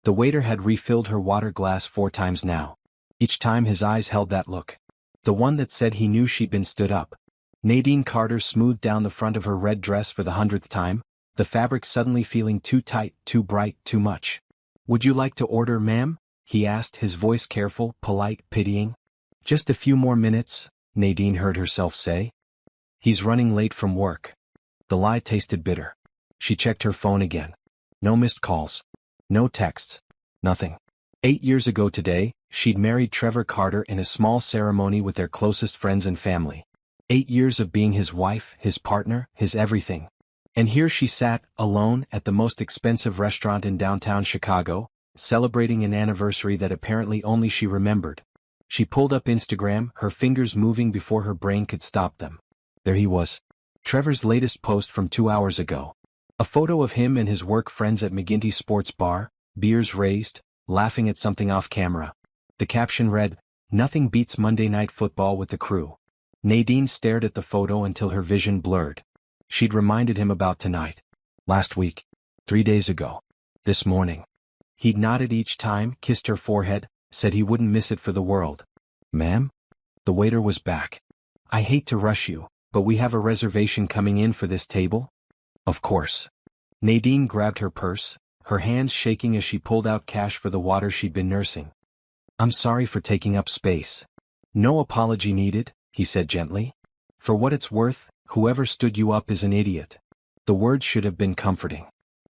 The waiter had refilled her water glass 4 times now. Each time his eyes held that look. The one that said he knew she'd been stood up. Nadine Carter smoothed down the front of her red dress for the 100th time, the fabric suddenly feeling too tight, too bright, too much. "Would you like to order, ma'am?" he asked, his voice careful, polite, pitying. "Just a few more minutes," Nadine heard herself say. "He's running late from work." The lie tasted bitter. She checked her phone again. No missed calls. No texts. Nothing. 8 years ago today, she'd married Trevor Carter in a small ceremony with their closest friends and family. 8 years of being his wife, his partner, his everything. And here she sat, alone, at the most expensive restaurant in downtown Chicago, celebrating an anniversary that apparently only she remembered. She pulled up Instagram, her fingers moving before her brain could stop them. There he was. Trevor's latest post from 2 hours ago. A photo of him and his work friends at McGinty's Sports Bar, beers raised, laughing at something off camera. The caption read, "Nothing beats Monday Night Football with the crew." Nadine stared at the photo until her vision blurred. She'd reminded him about tonight. Last week. 3 days ago. This morning. He'd nodded each time, kissed her forehead, said he wouldn't miss it for the world. "Ma'am?" The waiter was back. "I hate to rush you, but we have a reservation coming in for this table?" "Of course." Nadine grabbed her purse, her hands shaking as she pulled out cash for the water she'd been nursing. "I'm sorry for taking up space." "No apology needed," he said gently. "For what it's worth, whoever stood you up is an idiot." The words should have been comforting.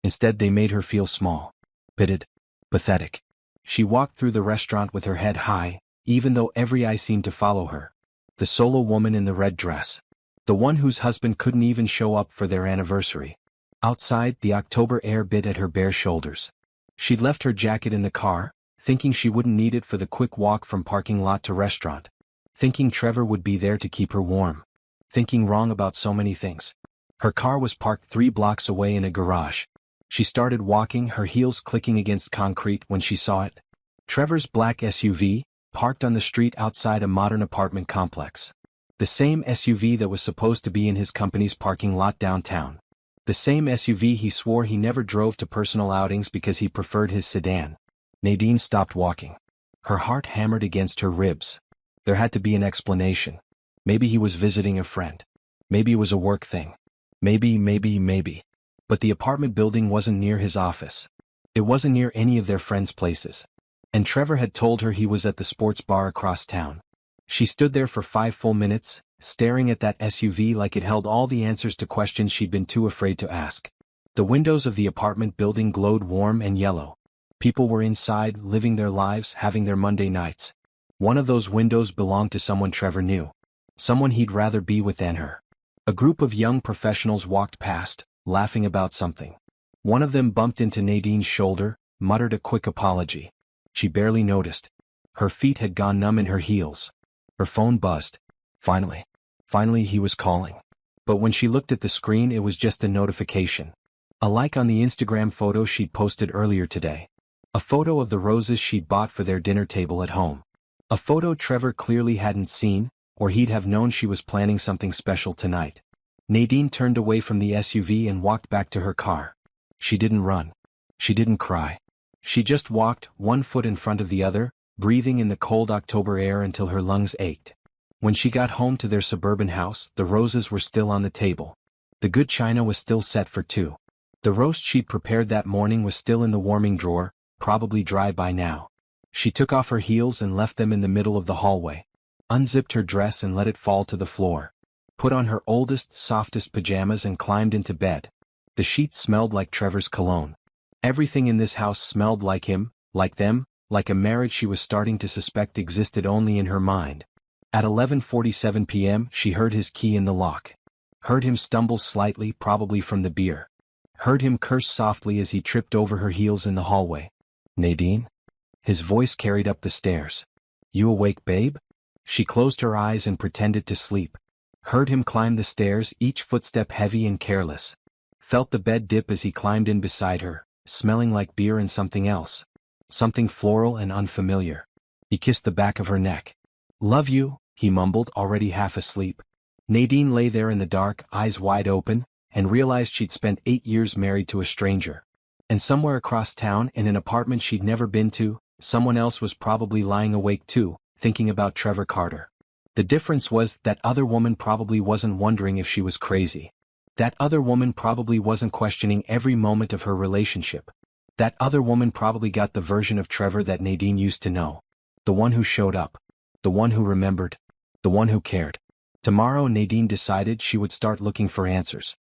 Instead they made her feel small. Pitted. Pathetic. She walked through the restaurant with her head high, even though every eye seemed to follow her. The solo woman in the red dress. The one whose husband couldn't even show up for their anniversary. Outside, the October air bit at her bare shoulders. She'd left her jacket in the car, thinking she wouldn't need it for the quick walk from parking lot to restaurant. Thinking Trevor would be there to keep her warm. Thinking wrong about so many things. Her car was parked 3 blocks away in a garage. She started walking, her heels clicking against concrete when she saw it. Trevor's black SUV, parked on the street outside a modern apartment complex. The same SUV that was supposed to be in his company's parking lot downtown. The same SUV he swore he never drove to personal outings because he preferred his sedan. Nadine stopped walking. Her heart hammered against her ribs. There had to be an explanation. Maybe he was visiting a friend. Maybe it was a work thing. Maybe. But the apartment building wasn't near his office. It wasn't near any of their friends' places. And Trevor had told her he was at the sports bar across town. She stood there for 5 full minutes, staring at that SUV like it held all the answers to questions she'd been too afraid to ask. The windows of the apartment building glowed warm and yellow. People were inside, living their lives, having their Monday nights. One of those windows belonged to someone Trevor knew. Someone he'd rather be with than her. A group of young professionals walked past, laughing about something. One of them bumped into Nadine's shoulder, muttered a quick apology. She barely noticed. Her feet had gone numb in her heels. Her phone buzzed. Finally he was calling. But when she looked at the screen it was just a notification. A like on the Instagram photo she'd posted earlier today. A photo of the roses she'd bought for their dinner table at home. A photo Trevor clearly hadn't seen, or he'd have known she was planning something special tonight. Nadine turned away from the SUV and walked back to her car. She didn't run. She didn't cry. She just walked, one foot in front of the other, breathing in the cold October air until her lungs ached. When she got home to their suburban house, the roses were still on the table. The good china was still set for 2. The roast she'd prepared that morning was still in the warming drawer, probably dry by now. She took off her heels and left them in the middle of the hallway. Unzipped her dress and let it fall to the floor. Put on her oldest, softest pajamas and climbed into bed. The sheets smelled like Trevor's cologne. Everything in this house smelled like him, like them, like a marriage she was starting to suspect existed only in her mind. At 11:47 p.m. she heard his key in the lock. Heard him stumble slightly, probably from the beer. Heard him curse softly as he tripped over her heels in the hallway. "Nadine?" His voice carried up the stairs. "You awake, babe?" She closed her eyes and pretended to sleep. Heard him climb the stairs, each footstep heavy and careless. Felt the bed dip as he climbed in beside her, smelling like beer and something else. Something floral and unfamiliar. He kissed the back of her neck. "Love you," he mumbled, already half asleep. Nadine lay there in the dark, eyes wide open, and realized she'd spent 8 years married to a stranger. And somewhere across town, in an apartment she'd never been to, someone else was probably lying awake too, thinking about Trevor Carter. The difference was that other woman probably wasn't wondering if she was crazy. That other woman probably wasn't questioning every moment of her relationship. That other woman probably got the version of Trevor that Nadine used to know. The one who showed up. The one who remembered. The one who cared. Tomorrow Nadine decided she would start looking for answers.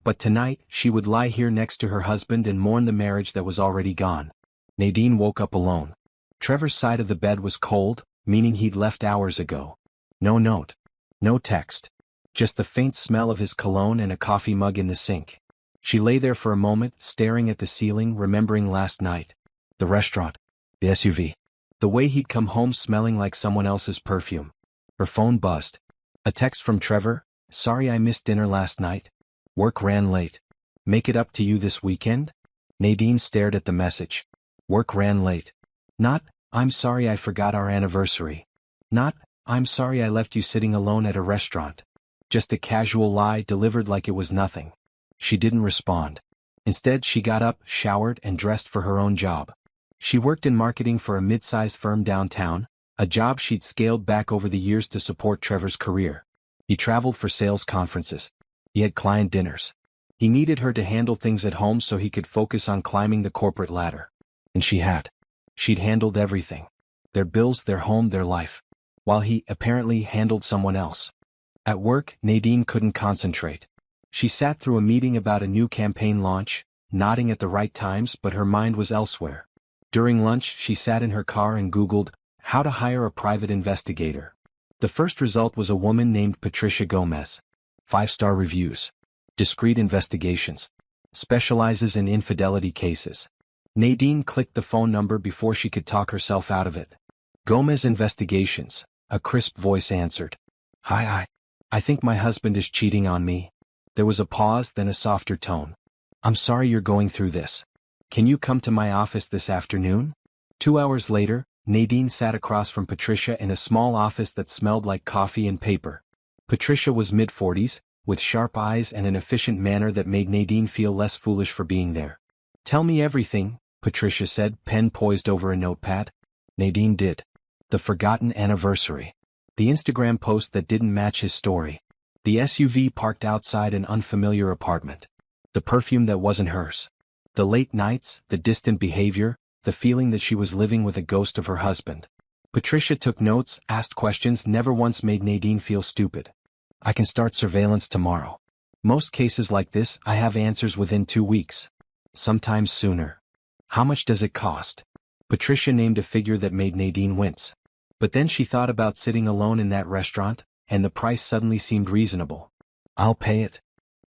But tonight, she would lie here next to her husband and mourn the marriage that was already gone. Nadine woke up alone. Trevor's side of the bed was cold, meaning he'd left hours ago. No note. No text. Just the faint smell of his cologne and a coffee mug in the sink. She lay there for a moment, staring at the ceiling, remembering last night. The restaurant. The SUV. The way he'd come home smelling like someone else's perfume. Her phone buzzed. A text from Trevor. Sorry I missed dinner last night. Work ran late. Make it up to you this weekend? Nadine stared at the message. Work ran late. Not, I'm sorry I forgot our anniversary. Not, I'm sorry I left you sitting alone at a restaurant. Just a casual lie delivered like it was nothing. She didn't respond. Instead, she got up, showered, and dressed for her own job. She worked in marketing for a mid-sized firm downtown, a job she'd scaled back over the years to support Trevor's career. He traveled for sales conferences. He had client dinners. He needed her to handle things at home so he could focus on climbing the corporate ladder. And she had. She'd handled everything. Their bills, their home, their life. While he, apparently, handled someone else. At work, Nadine couldn't concentrate. She sat through a meeting about a new campaign launch, nodding at the right times, but her mind was elsewhere. During lunch, she sat in her car and Googled, how to hire a private investigator. The first result was a woman named Patricia Gomez. 5-star reviews. Discreet investigations. Specializes in infidelity cases. Nadine clicked the phone number before she could talk herself out of it. Gomez Investigations, a crisp voice answered. Hi. I think my husband is cheating on me. There was a pause, then a softer tone. I'm sorry you're going through this. Can you come to my office this afternoon? 2 hours later, Nadine sat across from Patricia in a small office that smelled like coffee and paper. Patricia was mid-40s, with sharp eyes and an efficient manner that made Nadine feel less foolish for being there. Tell me everything, Patricia said, pen poised over a notepad. Nadine did. The forgotten anniversary. The Instagram post that didn't match his story. The SUV parked outside an unfamiliar apartment. The perfume that wasn't hers. The late nights, the distant behavior, the feeling that she was living with a ghost of her husband. Patricia took notes, asked questions, never once made Nadine feel stupid. I can start surveillance tomorrow. Most cases like this, I have answers within 2 weeks. Sometimes sooner. How much does it cost? Patricia named a figure that made Nadine wince. But then she thought about sitting alone in that restaurant, and the price suddenly seemed reasonable. I'll pay it.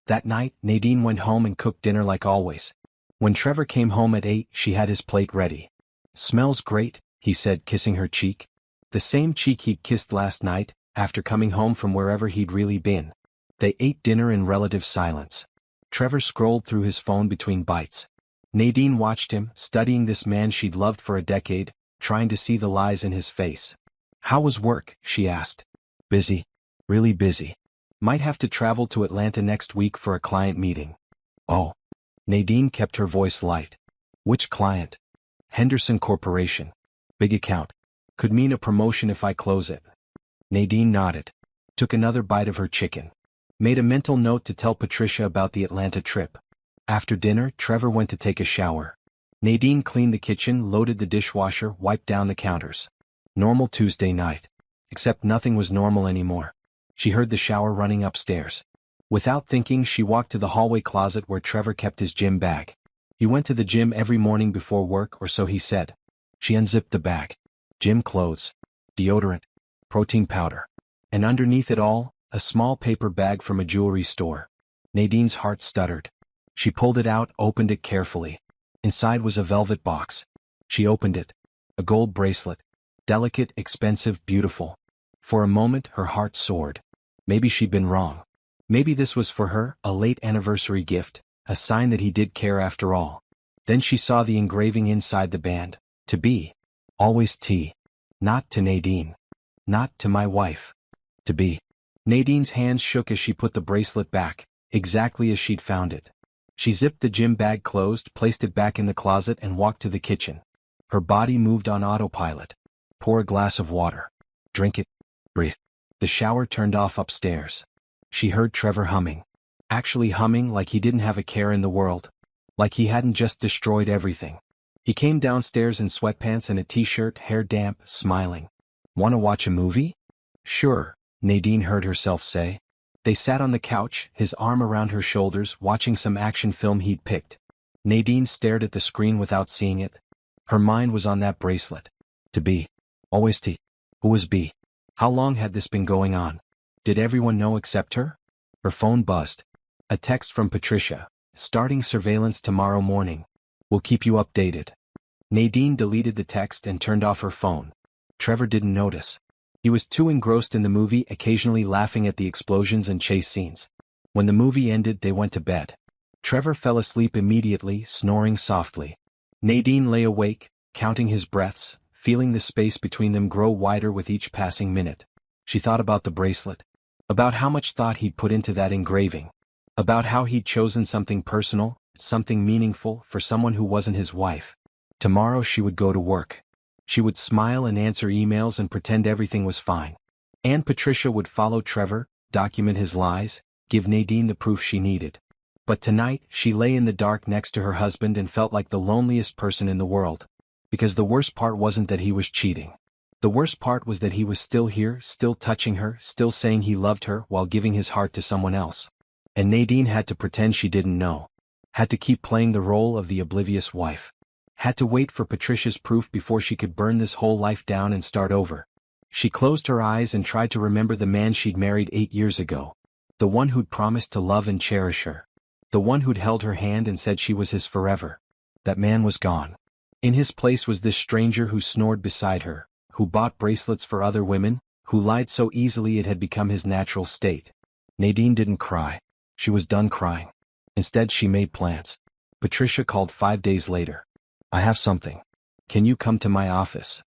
That night, Nadine went home and cooked dinner like always. When Trevor came home at 8, she had his plate ready. Smells great, he said, kissing her cheek. The same cheek he'd kissed last night, after coming home from wherever he'd really been. They ate dinner in relative silence. Trevor scrolled through his phone between bites. Nadine watched him, studying this man she'd loved for a decade, trying to see the lies in his face. How was work? She asked. Busy. Really busy. Might have to travel to Atlanta next week for a client meeting. Oh. Nadine kept her voice light. Which client? Henderson Corporation. Big account. Could mean a promotion if I close it. Nadine nodded. Took another bite of her chicken. Made a mental note to tell Patricia about the Atlanta trip. After dinner, Trevor went to take a shower. Nadine cleaned the kitchen, loaded the dishwasher, wiped down the counters. Normal Tuesday night. Except nothing was normal anymore. She heard the shower running upstairs. Without thinking, she walked to the hallway closet where Trevor kept his gym bag. He went to the gym every morning before work, or so he said. She unzipped the bag. Gym clothes. Deodorant. Protein powder. And underneath it all, a small paper bag from a jewelry store. Nadine's heart stuttered. She pulled it out, opened it carefully. Inside was a velvet box. She opened it. A gold bracelet. Delicate, expensive, beautiful. For a moment, her heart soared. Maybe she'd been wrong. Maybe this was for her, a late anniversary gift, a sign that he did care after all. Then she saw the engraving inside the band. To be. Always T. Not to Nadine. Not to my wife. To be. Nadine's hands shook as she put the bracelet back, exactly as she'd found it. She zipped the gym bag closed, placed it back in the closet and walked to the kitchen. Her body moved on autopilot. Pour a glass of water. Drink it. Breathe. The shower turned off upstairs. She heard Trevor humming. Actually humming like he didn't have a care in the world. Like he hadn't just destroyed everything. He came downstairs in sweatpants and a t-shirt, hair damp, smiling. "Wanna watch a movie?" "Sure," Nadine heard herself say. They sat on the couch, his arm around her shoulders, watching some action film he'd picked. Nadine stared at the screen without seeing it. Her mind was on that bracelet. To be. Always T. Who was B? How long had this been going on? Did everyone know except her? Her phone buzzed. A text from Patricia. "Starting surveillance tomorrow morning. We'll keep you updated." Nadine deleted the text and turned off her phone. Trevor didn't notice. He was too engrossed in the movie, occasionally laughing at the explosions and chase scenes. When the movie ended, they went to bed. Trevor fell asleep immediately, snoring softly. Nadine lay awake, counting his breaths, feeling the space between them grow wider with each passing minute. She thought about the bracelet. About how much thought he'd put into that engraving. About how he'd chosen something personal, something meaningful, for someone who wasn't his wife. Tomorrow she would go to work. She would smile and answer emails and pretend everything was fine. And Patricia would follow Trevor, document his lies, give Nadine the proof she needed. But tonight, she lay in the dark next to her husband and felt like the loneliest person in the world. Because the worst part wasn't that he was cheating. The worst part was that he was still here, still touching her, still saying he loved her while giving his heart to someone else. And Nadine had to pretend she didn't know. Had to keep playing the role of the oblivious wife. Had to wait for Patricia's proof before she could burn this whole life down and start over. She closed her eyes and tried to remember the man she'd married 8 years ago. The one who'd promised to love and cherish her. The one who'd held her hand and said she was his forever. That man was gone. In his place was this stranger who snored beside her, who bought bracelets for other women, who lied so easily it had become his natural state. Nadine didn't cry. She was done crying. Instead she made plans. Patricia called 5 days later. "I have something. Can you come to my office?"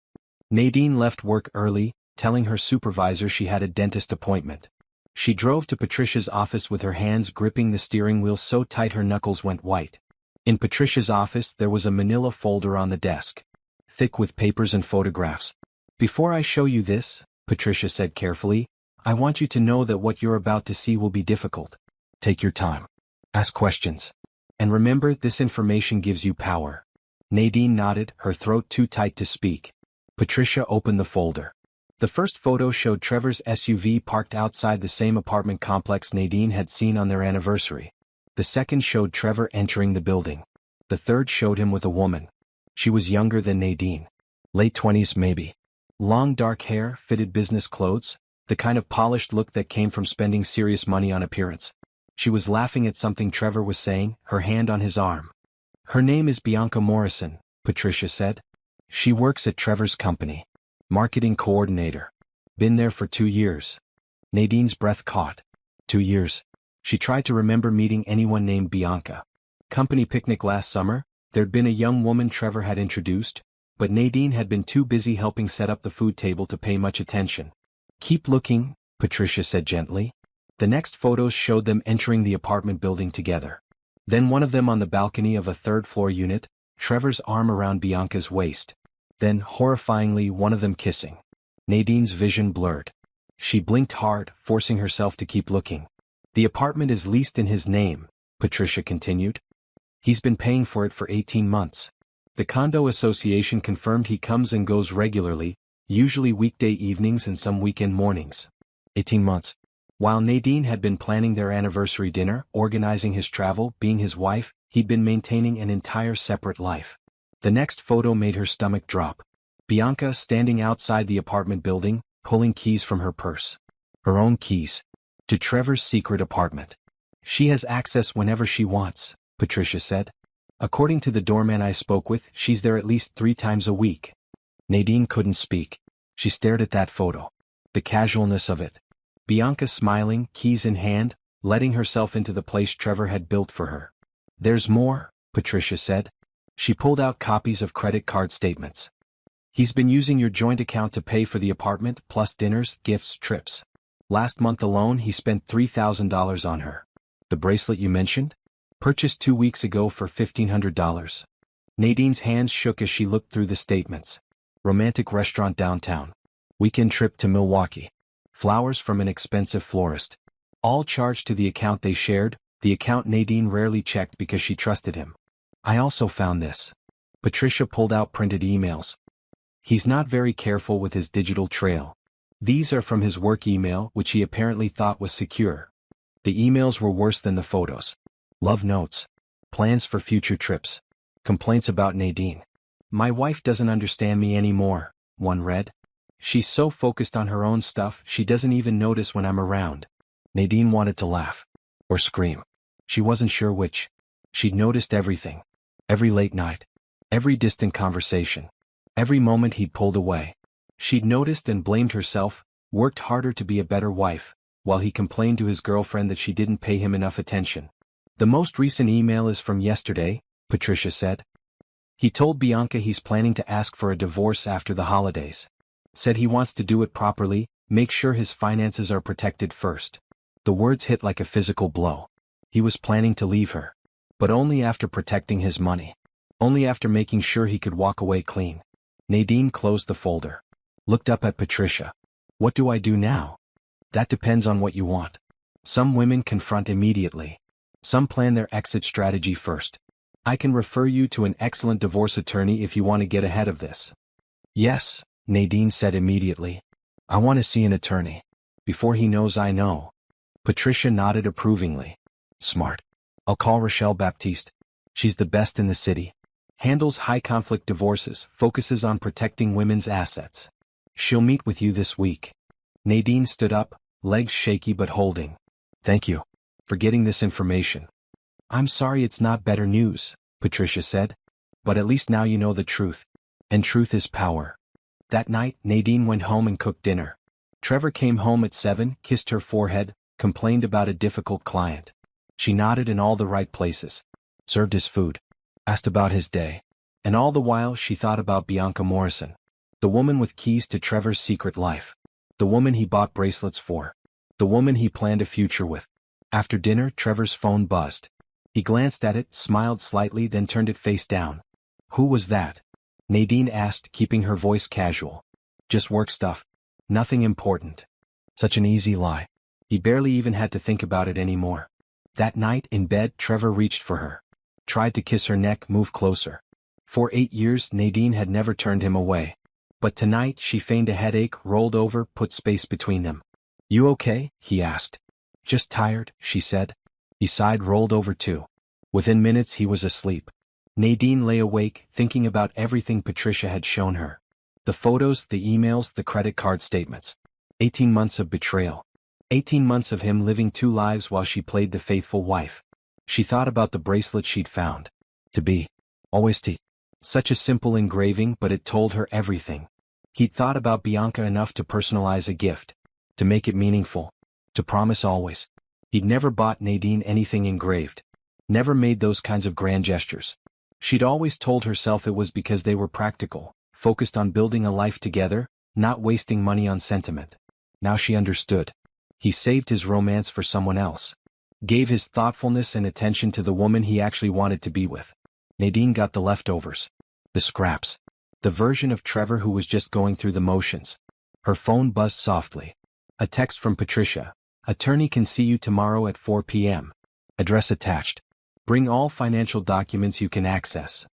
Nadine left work early, telling her supervisor she had a dentist appointment. She drove to Patricia's office with her hands gripping the steering wheel so tight her knuckles went white. In Patricia's office there was a manila folder on the desk. Thick with papers and photographs. "Before I show you this," Patricia said carefully, "I want you to know that what you're about to see will be difficult. Take your time. Ask questions. And remember, this information gives you power." Nadine nodded, her throat too tight to speak. Patricia opened the folder. The first photo showed Trevor's SUV parked outside the same apartment complex Nadine had seen on their anniversary. The second showed Trevor entering the building. The third showed him with a woman. She was younger than Nadine. Late 20s maybe. Long dark hair, fitted business clothes, the kind of polished look that came from spending serious money on appearance. She was laughing at something Trevor was saying, her hand on his arm. "Her name is Bianca Morrison," Patricia said. "She works at Trevor's company. Marketing coordinator. Been there for 2 years. Nadine's breath caught. 2 years. She tried to remember meeting anyone named Bianca. Company picnic last summer, there'd been a young woman Trevor had introduced, but Nadine had been too busy helping set up the food table to pay much attention. "Keep looking," Patricia said gently. The next photos showed them entering the apartment building together. Then one of them on the balcony of a third-floor unit, Trevor's arm around Bianca's waist. Then, horrifyingly, one of them kissing. Nadine's vision blurred. She blinked hard, forcing herself to keep looking. "The apartment is leased in his name," Patricia continued. "He's been paying for it for 18 months. The condo association confirmed he comes and goes regularly, usually weekday evenings and some weekend mornings. 18 months. While Nadine had been planning their anniversary dinner, organizing his travel, being his wife, he'd been maintaining an entire separate life." The next photo made her stomach drop. Bianca standing outside the apartment building, pulling keys from her purse. Her own keys. To Trevor's secret apartment. "She has access whenever she wants," Patricia said. "According to the doorman I spoke with, she's there at least 3 times a week." Nadine couldn't speak. She stared at that photo. The casualness of it. Bianca smiling, keys in hand, letting herself into the place Trevor had built for her. "There's more," Patricia said. She pulled out copies of credit card statements. "He's been using your joint account to pay for the apartment, plus dinners, gifts, trips. Last month alone he spent $3,000 on her. The bracelet you mentioned? Purchased 2 weeks ago for $1,500. Nadine's hands shook as she looked through the statements. Romantic restaurant downtown. Weekend trip to Milwaukee. Flowers from an expensive florist. All charged to the account they shared, the account Nadine rarely checked because she trusted him. I also found this. Patricia pulled out printed emails. He's not very careful with his digital trail. These are from his work email, which he apparently thought was secure. The emails were worse than the photos. Love notes. Plans for future trips. Complaints about Nadine. My wife doesn't understand me anymore, one read. She's so focused on her own stuff she doesn't even notice when I'm around. Nadine wanted to laugh. Or scream. She wasn't sure which. She'd noticed everything. Every late night. Every distant conversation. Every moment he'd pulled away. She'd noticed and blamed herself, worked harder to be a better wife, while he complained to his girlfriend that she didn't pay him enough attention. The most recent email is from yesterday, Patricia said. He told Bianca he's planning to ask for a divorce after the holidays. Said he wants to do it properly, make sure his finances are protected first. The words hit like a physical blow. He was planning to leave her. But only after protecting his money. Only after making sure he could walk away clean. Nadine closed the folder. Looked up at Patricia. What do I do now? That depends on what you want. Some women confront immediately. Some plan their exit strategy first. I can refer you to an excellent divorce attorney if you want to get ahead of this. Yes, Nadine said immediately. I want to see an attorney. Before he knows I know. Patricia nodded approvingly. Smart. I'll call Rochelle Baptiste. She's the best in the city. Handles high-conflict divorces, focuses on protecting women's assets. She'll meet with you this week. Nadine stood up, legs shaky but holding. Thank you for getting this information. I'm sorry it's not better news, Patricia said. But at least now you know the truth. And truth is power. That night, Nadine went home and cooked dinner. Trevor came home at 7, kissed her forehead, complained about a difficult client. She nodded in all the right places. Served his food. Asked about his day. And all the while she thought about Bianca Morrison. The woman with keys to Trevor's secret life. The woman he bought bracelets for. The woman he planned a future with. After dinner, Trevor's phone buzzed. He glanced at it, smiled slightly, then turned it face down. Who was that? Nadine asked, keeping her voice casual. Just work stuff. Nothing important. Such an easy lie. He barely even had to think about it anymore. That night, in bed, Trevor reached for her. Tried to kiss her neck, move closer. For 8 years, Nadine had never turned him away. But tonight, she feigned a headache, rolled over, put space between them. You okay? He asked. Just tired, she said. He sighed, rolled over too. Within minutes, he was asleep. Nadine lay awake, thinking about everything Patricia had shown her. The photos, the emails, the credit card statements. 18 months of betrayal. 18 months of him living 2 lives while she played the faithful wife. She thought about the bracelet she'd found. To be. Always to. Such a simple engraving, but it told her everything. He'd thought about Bianca enough to personalize a gift. To make it meaningful. To promise always. He'd never bought Nadine anything engraved. Never made those kinds of grand gestures. She'd always told herself it was because they were practical, focused on building a life together, not wasting money on sentiment. Now she understood. He saved his romance for someone else. Gave his thoughtfulness and attention to the woman he actually wanted to be with. Nadine got the leftovers. The scraps. The version of Trevor who was just going through the motions. Her phone buzzed softly. A text from Patricia. Attorney can see you tomorrow at 4 p.m. Address attached. Bring all financial documents you can access.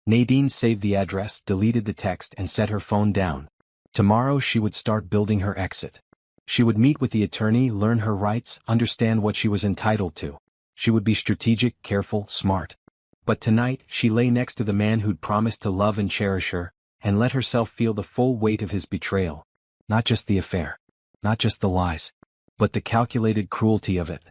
Nadine saved the address, deleted the text, and set her phone down. Tomorrow she would start building her exit. She would meet with the attorney, learn her rights, understand what she was entitled to. She would be strategic, careful, smart. But tonight, she lay next to the man who'd promised to love and cherish her, and let herself feel the full weight of his betrayal. Not just the affair. Not just the lies. But the calculated cruelty of it.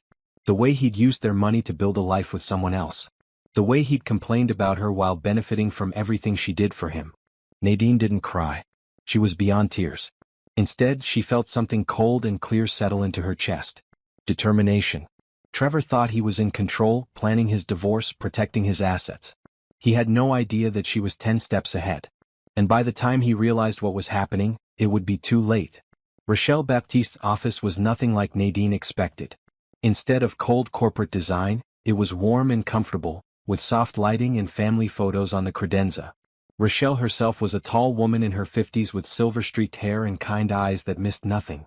The way he'd used their money to build a life with someone else. The way he'd complained about her while benefiting from everything she did for him. Nadine didn't cry. She was beyond tears. Instead, she felt something cold and clear settle into her chest. Determination. Trevor thought he was in control, planning his divorce, protecting his assets. He had no idea that she was 10 steps ahead. And by the time he realized what was happening, it would be too late. Rochelle Baptiste's office was nothing like Nadine expected. Instead of cold corporate design, It was warm and comfortable, with soft lighting and family photos on the credenza. Rochelle herself was a tall woman in her 50s with silver-streaked hair and kind eyes that missed nothing.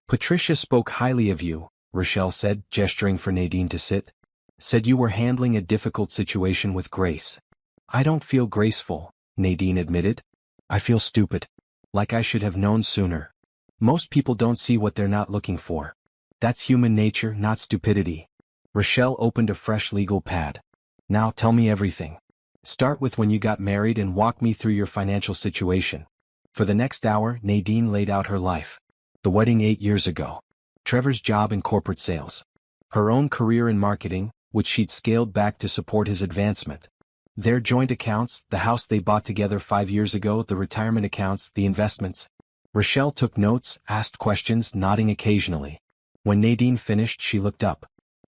Patricia spoke highly of you, Rochelle said, gesturing for Nadine to sit. Said you were handling a difficult situation with grace. I don't feel graceful, Nadine admitted. I feel stupid. Like I should have known sooner. Most people don't see what they're not looking for. That's human nature, not stupidity. Rochelle opened a fresh legal pad. Now tell me everything. Start with when you got married and walk me through your financial situation. For the next hour, Nadine laid out her life. The wedding 8 years ago. Trevor's job in corporate sales. Her own career in marketing, which she'd scaled back to support his advancement. Their joint accounts, the house they bought together 5 years ago, the retirement accounts, the investments. Rochelle took notes, asked questions, nodding occasionally. When Nadine finished, she looked up.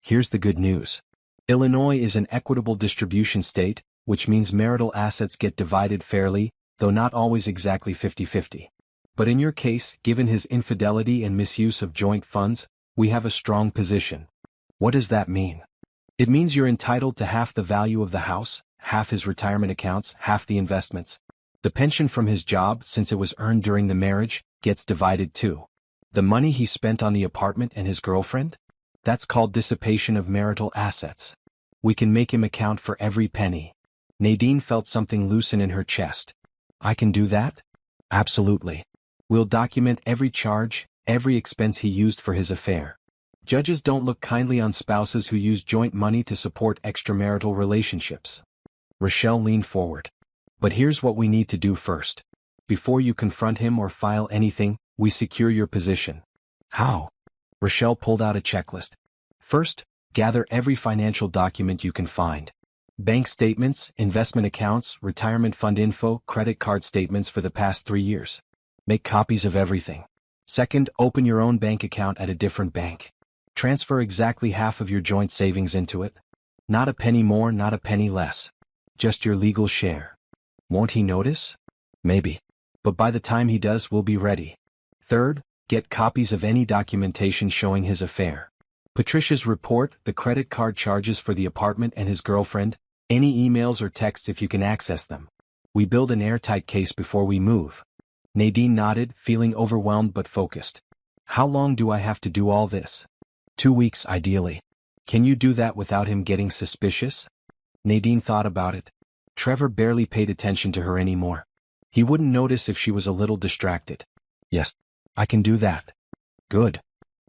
Here's the good news. Illinois is an equitable distribution state, which means marital assets get divided fairly, though not always exactly 50-50. But in your case, given his infidelity and misuse of joint funds, we have a strong position. What does that mean? It means you're entitled to half the value of the house, half his retirement accounts, half the investments. The pension from his job, since it was earned during the marriage, gets divided too. The money he spent on the apartment and his girlfriend? That's called dissipation of marital assets. We can make him account for every penny. Nadine felt something loosen in her chest. I can do that? Absolutely. We'll document every charge, every expense he used for his affair. Judges don't look kindly on spouses who use joint money to support extramarital relationships. Rochelle leaned forward. But here's what we need to do first. Before you confront him or file anything, we secure your position. How? Rochelle pulled out a checklist. First, gather every financial document you can find. Bank statements, investment accounts, retirement fund info, credit card statements for the past 3 years. Make copies of everything. Second, open your own bank account at a different bank. Transfer exactly half of your joint savings into it. Not a penny more, not a penny less. Just your legal share. Won't he notice? Maybe. But by the time he does, we'll be ready. Third, get copies of any documentation showing his affair. Patricia's report, the credit card charges for the apartment and his girlfriend, any emails or texts if you can access them. We build an airtight case before we move. Nadine nodded, feeling overwhelmed but focused. How long do I have to do all this? 2 weeks, ideally. Can you do that without him getting suspicious? Nadine thought about it. Trevor barely paid attention to her anymore. He wouldn't notice if she was a little distracted. Yes, I can do that. Good.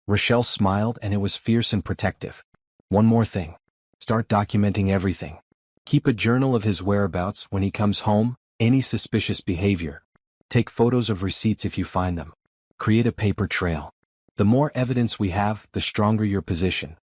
Rochelle smiled, and it was fierce and protective. One more thing. Start documenting everything. Keep a journal of his whereabouts when he comes home, any suspicious behavior. Take photos of receipts if you find them. Create a paper trail. The more evidence we have, the stronger your position.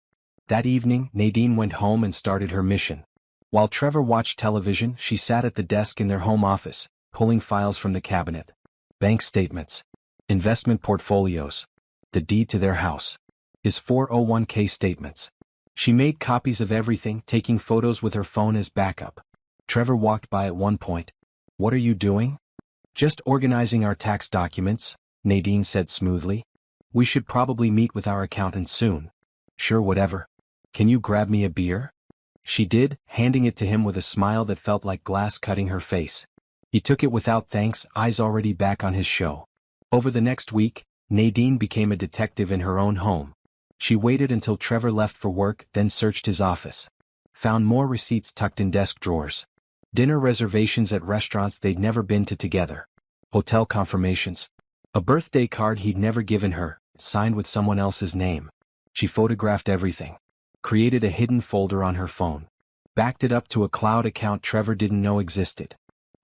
That evening, Nadine went home and started her mission. While Trevor watched television, she sat at the desk in their home office, pulling files from the cabinet. Bank statements. Investment portfolios. The deed to their house. His 401k statements. She made copies of everything, taking photos with her phone as backup. Trevor walked by at one point. What are you doing? Just organizing our tax documents, Nadine said smoothly. We should probably meet with our accountant soon. Sure, whatever. Can you grab me a beer? She did, handing it to him with a smile that felt like glass cutting her face. He took it without thanks, eyes already back on his show. Over the next week, Nadine became a detective in her own home. She waited until Trevor left for work, then searched his office. Found more receipts tucked in desk drawers. Dinner reservations at restaurants they'd never been to together. Hotel confirmations. A birthday card he'd never given her, signed with someone else's name. She photographed everything. Created a hidden folder on her phone. Backed it up to a cloud account Trevor didn't know existed.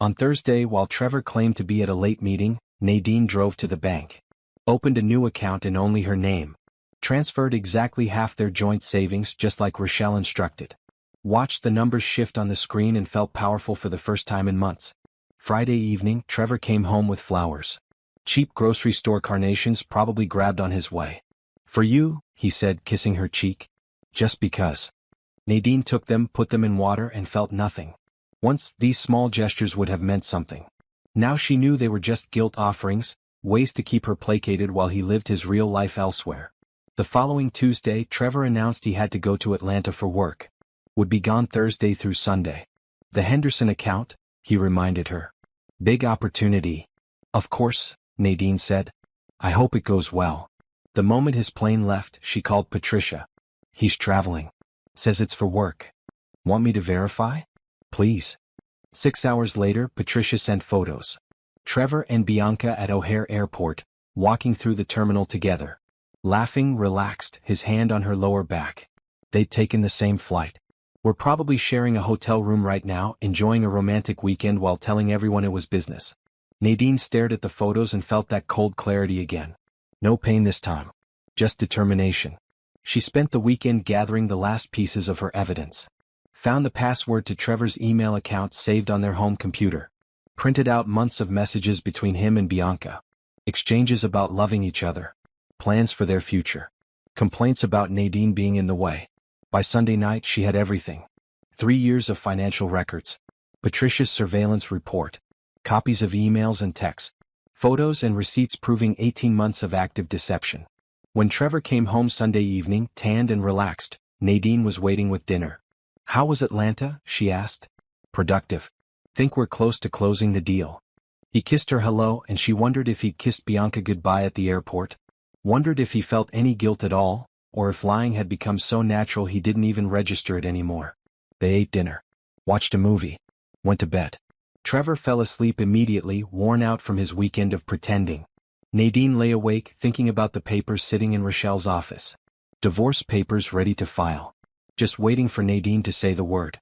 On Thursday, while Trevor claimed to be at a late meeting, Nadine drove to the bank. Opened a new account in only her name. Transferred exactly half their joint savings just like Rochelle instructed. Watched the numbers shift on the screen and felt powerful for the first time in months. Friday evening, Trevor came home with flowers. Cheap grocery store carnations probably grabbed on his way. For you, he said, kissing her cheek. Just because. Nadine took them, put them in water, and felt nothing. Once, these small gestures would have meant something. Now she knew they were just guilt offerings, ways to keep her placated while he lived his real life elsewhere. The following Tuesday, Trevor announced he had to go to Atlanta for work. Would be gone Thursday through Sunday. The Henderson account, he reminded her. Big opportunity. Of course, Nadine said. I hope it goes well. The moment his plane left, she called Patricia. He's traveling. Says it's for work. Want me to verify? Please. 6 hours later, Patricia sent photos. Trevor and Bianca at O'Hare Airport, walking through the terminal together. Laughing, relaxed, his hand on her lower back. They'd taken the same flight. Were probably sharing a hotel room right now, enjoying a romantic weekend while telling everyone it was business. Nadine stared at the photos and felt that cold clarity again. No pain this time. Just determination. She spent the weekend gathering the last pieces of her evidence. Found the password to Trevor's email account saved on their home computer. Printed out months of messages between him and Bianca. Exchanges about loving each other. Plans for their future. Complaints about Nadine being in the way. By Sunday night she had everything. 3 years of financial records. Patricia's surveillance report. Copies of emails and texts. Photos and receipts proving 18 months of active deception. When Trevor came home Sunday evening, tanned and relaxed, Nadine was waiting with dinner. How was Atlanta? She asked. Productive. Think we're close to closing the deal. He kissed her hello and she wondered if he'd kissed Bianca goodbye at the airport. Wondered if he felt any guilt at all, or if lying had become so natural he didn't even register it anymore. They ate dinner. Watched a movie. Went to bed. Trevor fell asleep immediately, worn out from his weekend of pretending. Nadine lay awake thinking about the papers sitting in Rochelle's office. Divorce papers ready to file. Just waiting for Nadine to say the word.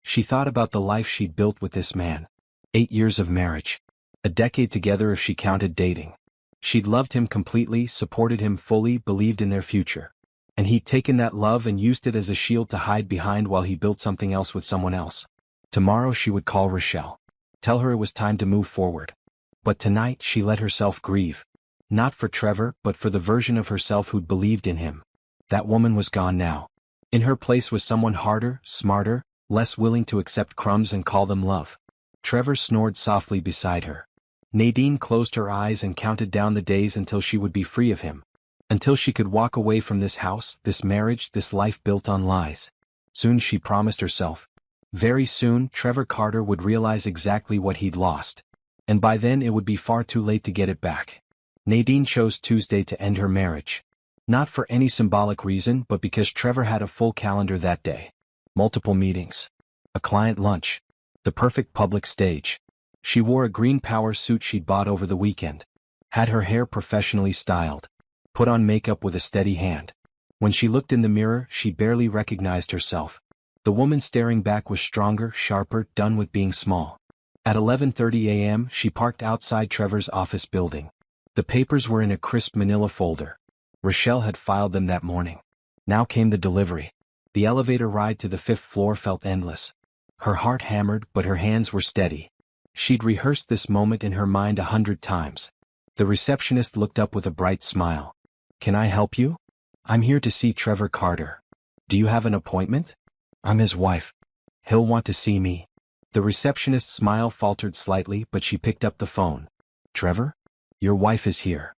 She thought about the life she'd built with this man. 8 years of marriage. A decade together if she counted dating. She'd loved him completely, supported him fully, believed in their future. And he'd taken that love and used it as a shield to hide behind while he built something else with someone else. Tomorrow she would call Rochelle. Tell her it was time to move forward. But tonight she let herself grieve. Not for Trevor, but for the version of herself who'd believed in him. That woman was gone now. In her place was someone harder, smarter, less willing to accept crumbs and call them love. Trevor snored softly beside her. Nadine closed her eyes and counted down the days until she would be free of him. Until she could walk away from this house, this marriage, this life built on lies. Soon she promised herself. Very soon, Trevor Carter would realize exactly what he'd lost. And by then it would be far too late to get it back. Nadine chose Tuesday to end her marriage. Not for any symbolic reason, but because Trevor had a full calendar that day. Multiple meetings. A client lunch. The perfect public stage. She wore a green power suit she'd bought over the weekend. Had her hair professionally styled. Put on makeup with a steady hand. When she looked in the mirror, she barely recognized herself. The woman staring back was stronger, sharper, done with being small. At 11:30 a.m., she parked outside Trevor's office building. The papers were in a crisp manila folder. Rochelle had filed them that morning. Now came the delivery. The elevator ride to the 5th floor felt endless. Her heart hammered, but her hands were steady. She'd rehearsed this moment in her mind 100 times. The receptionist looked up with a bright smile. Can I help you? I'm here to see Trevor Carter. Do you have an appointment? I'm his wife. He'll want to see me. The receptionist's smile faltered slightly, but she picked up the phone. Trevor? Your wife is here.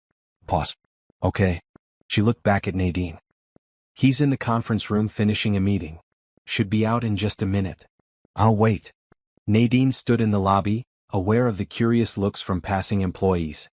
Pause. Okay. She looked back at Nadine. He's in the conference room finishing a meeting. Should be out in just a minute. I'll wait. Nadine stood in the lobby, aware of the curious looks from passing employees.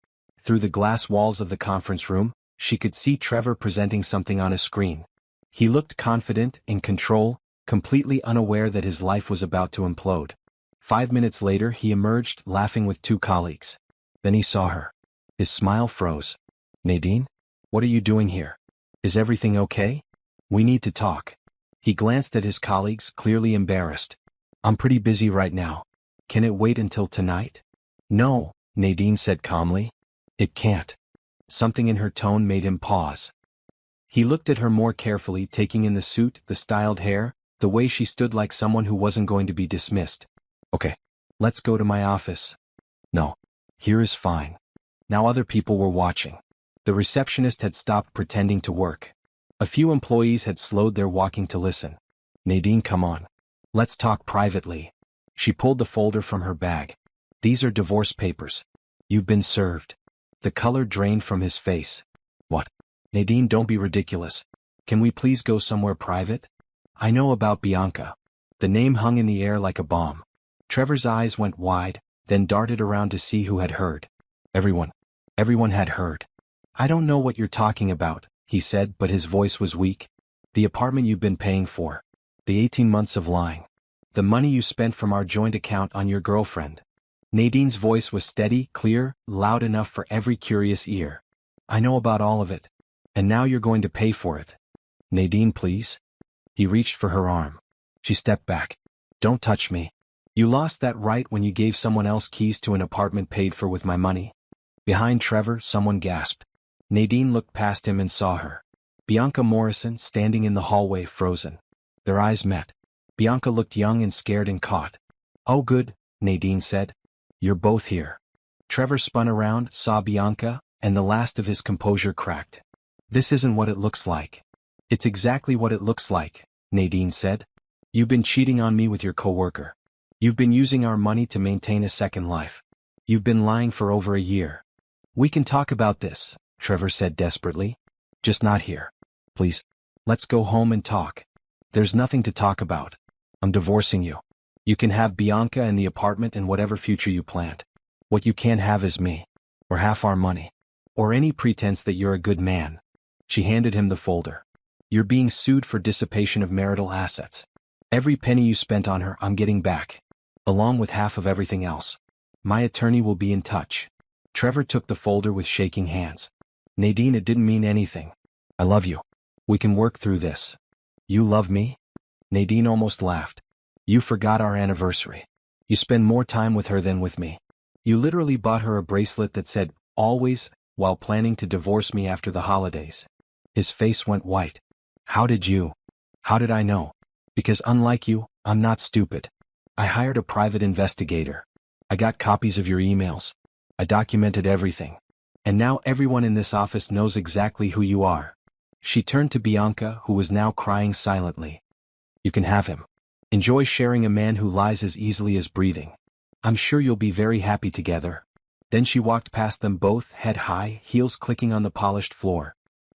Through the glass walls of the conference room, she could see Trevor presenting something on a screen. He looked confident, in control, completely unaware that his life was about to implode. 5 minutes later he emerged, laughing with 2 colleagues. Then he saw her. His smile froze. Nadine? What are you doing here? Is everything okay? We need to talk. He glanced at his colleagues, clearly embarrassed. I'm pretty busy right now. Can it wait until tonight? No, Nadine said calmly. It can't. Something in her tone made him pause. He looked at her more carefully, taking in the suit, the styled hair, the way she stood like someone who wasn't going to be dismissed. Okay. Let's go to my office. No. Here is fine. Now other people were watching. The receptionist had stopped pretending to work. A few employees had slowed their walking to listen. Nadine, come on. Let's talk privately. She pulled the folder from her bag. These are divorce papers. You've been served. The color drained from his face. What? Nadine, don't be ridiculous. Can we please go somewhere private? I know about Bianca. The name hung in the air like a bomb. Trevor's eyes went wide, then darted around to see who had heard. Everyone had heard. I don't know what you're talking about, he said, but his voice was weak. The apartment you've been paying for. The 18 months of lying. The money you spent from our joint account on your girlfriend. Nadine's voice was steady, clear, loud enough for every curious ear. I know about all of it. And now you're going to pay for it. Nadine, please. He reached for her arm. She stepped back. Don't touch me. You lost that right when you gave someone else keys to an apartment paid for with my money. Behind Trevor, someone gasped. Nadine looked past him and saw her. Bianca Morrison standing in the hallway, frozen. Their eyes met. Bianca looked young and scared and caught. Oh good, Nadine said. You're both here. Trevor spun around, saw Bianca, and the last of his composure cracked. This isn't what it looks like. It's exactly what it looks like, Nadine said. You've been cheating on me with your coworker. You've been using our money to maintain a second life. You've been lying for over a year. We can talk about this, Trevor said desperately. Just not here. Please. Let's go home and talk. There's nothing to talk about. I'm divorcing you. You can have Bianca and the apartment and whatever future you planned. What you can't have is me. Or half our money. Or any pretense that you're a good man. She handed him the folder. You're being sued for dissipation of marital assets. Every penny you spent on her I'm getting back. Along with half of everything else. My attorney will be in touch. Trevor took the folder with shaking hands. Nadine, it didn't mean anything. I love you. We can work through this. You love me? Nadine almost laughed. You forgot our anniversary. You spend more time with her than with me. You literally bought her a bracelet that said, always, while planning to divorce me after the holidays. His face went white. How did I know? Because unlike you, I'm not stupid. I hired a private investigator. I got copies of your emails. I documented everything. And now everyone in this office knows exactly who you are. She turned to Bianca, who was now crying silently. You can have him. Enjoy sharing a man who lies as easily as breathing. I'm sure you'll be very happy together. Then she walked past them both, head high, heels clicking on the polished floor.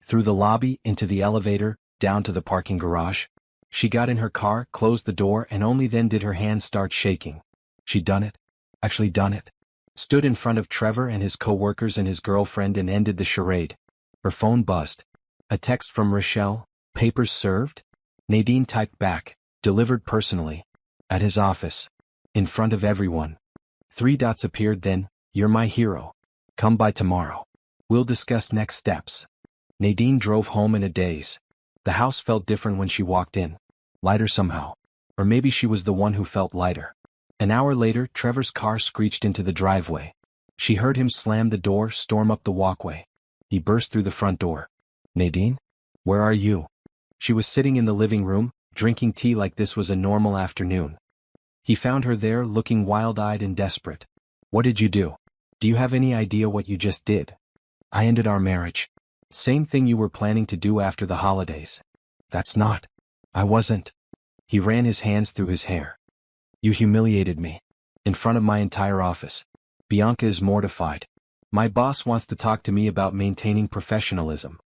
Through the lobby, into the elevator, down to the parking garage. She got in her car, closed the door, and only then did her hands start shaking. She'd done it. Actually done it. Stood in front of Trevor and his co-workers and his girlfriend and ended the charade. Her phone buzzed. A text from Rochelle. Papers served? Nadine typed back. Delivered personally. At his office. In front of everyone. 3 dots appeared then. You're my hero. Come by tomorrow. We'll discuss next steps. Nadine drove home in a daze. The house felt different when she walked in. Lighter somehow. Or maybe she was the one who felt lighter. An hour later, Trevor's car screeched into the driveway. She heard him slam the door, storm up the walkway. He burst through the front door. Nadine? Where are you? She was sitting in the living room, drinking tea like this was a normal afternoon. He found her there, looking wild-eyed and desperate. What did you do? Do you have any idea what you just did? I ended our marriage. Same thing you were planning to do after the holidays. That's not. I wasn't. He ran his hands through his hair. You humiliated me. In front of my entire office. Bianca is mortified. My boss wants to talk to me about maintaining professionalism.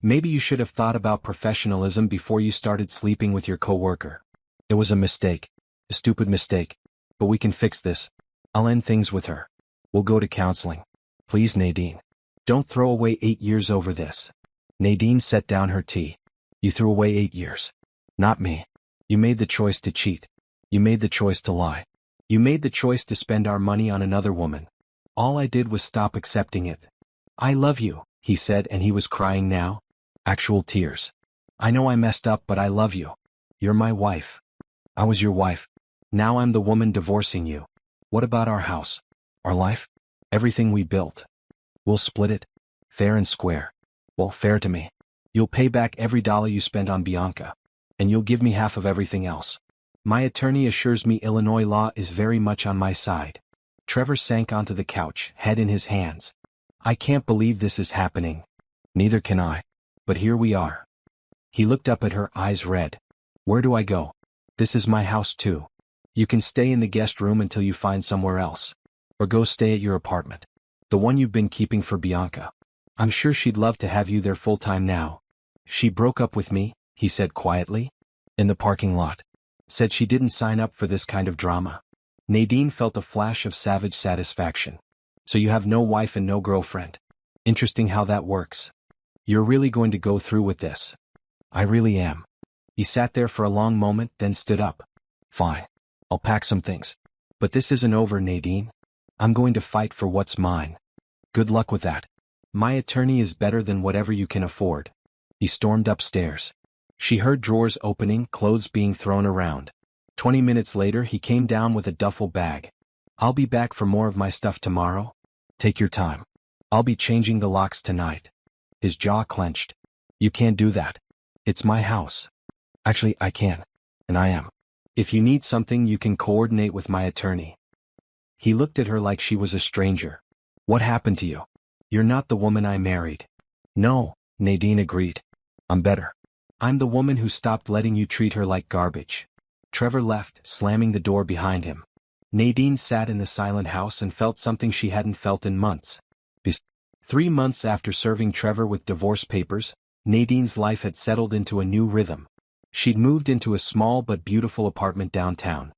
Maybe you should have thought about professionalism before you started sleeping with your coworker. It was a mistake. A stupid mistake. But we can fix this. I'll end things with her. We'll go to counseling. Please, Nadine. Don't throw away 8 years over this. Nadine set down her tea. You threw away 8 years. Not me. You made the choice to cheat. You made the choice to lie. You made the choice to spend our money on another woman. All I did was stop accepting it. I love you, he said, and he was crying now. Actual tears. I know I messed up, but I love you. You're my wife. I was your wife. Now I'm the woman divorcing you. What about our house? Our life? Everything we built. We'll split it. Fair and square. Well, fair to me. You'll pay back every dollar you spent on Bianca. And you'll give me half of everything else. My attorney assures me Illinois law is very much on my side. Trevor sank onto the couch, head in his hands. I can't believe this is happening. Neither can I. But here we are. He looked up at her, eyes red. Where do I go? This is my house too. You can stay in the guest room until you find somewhere else. Or go stay at your apartment. The one you've been keeping for Bianca. I'm sure she'd love to have you there full-time now. She broke up with me, he said quietly. In the parking lot. Said she didn't sign up for this kind of drama. Nadine felt a flash of savage satisfaction. So you have no wife and no girlfriend. Interesting how that works. You're really going to go through with this? I really am. He sat there for a long moment, then stood up. Fine. I'll pack some things. But this isn't over, Nadine. I'm going to fight for what's mine. Good luck with that. My attorney is better than whatever you can afford. He stormed upstairs. She heard drawers opening, clothes being thrown around. 20 minutes later he came down with a duffel bag. I'll be back for more of my stuff tomorrow. Take your time. I'll be changing the locks tonight. His jaw clenched. You can't do that. It's my house. Actually, I can. And I am. If you need something, you can coordinate with my attorney. He looked at her like she was a stranger. What happened to you? You're not the woman I married. No, Nadine agreed. I'm better. I'm the woman who stopped letting you treat her like garbage. Trevor left, slamming the door behind him. Nadine sat in the silent house and felt something she hadn't felt in months. 3 months after serving Trevor with divorce papers, Nadine's life had settled into a new rhythm. She'd moved into a small but beautiful apartment downtown.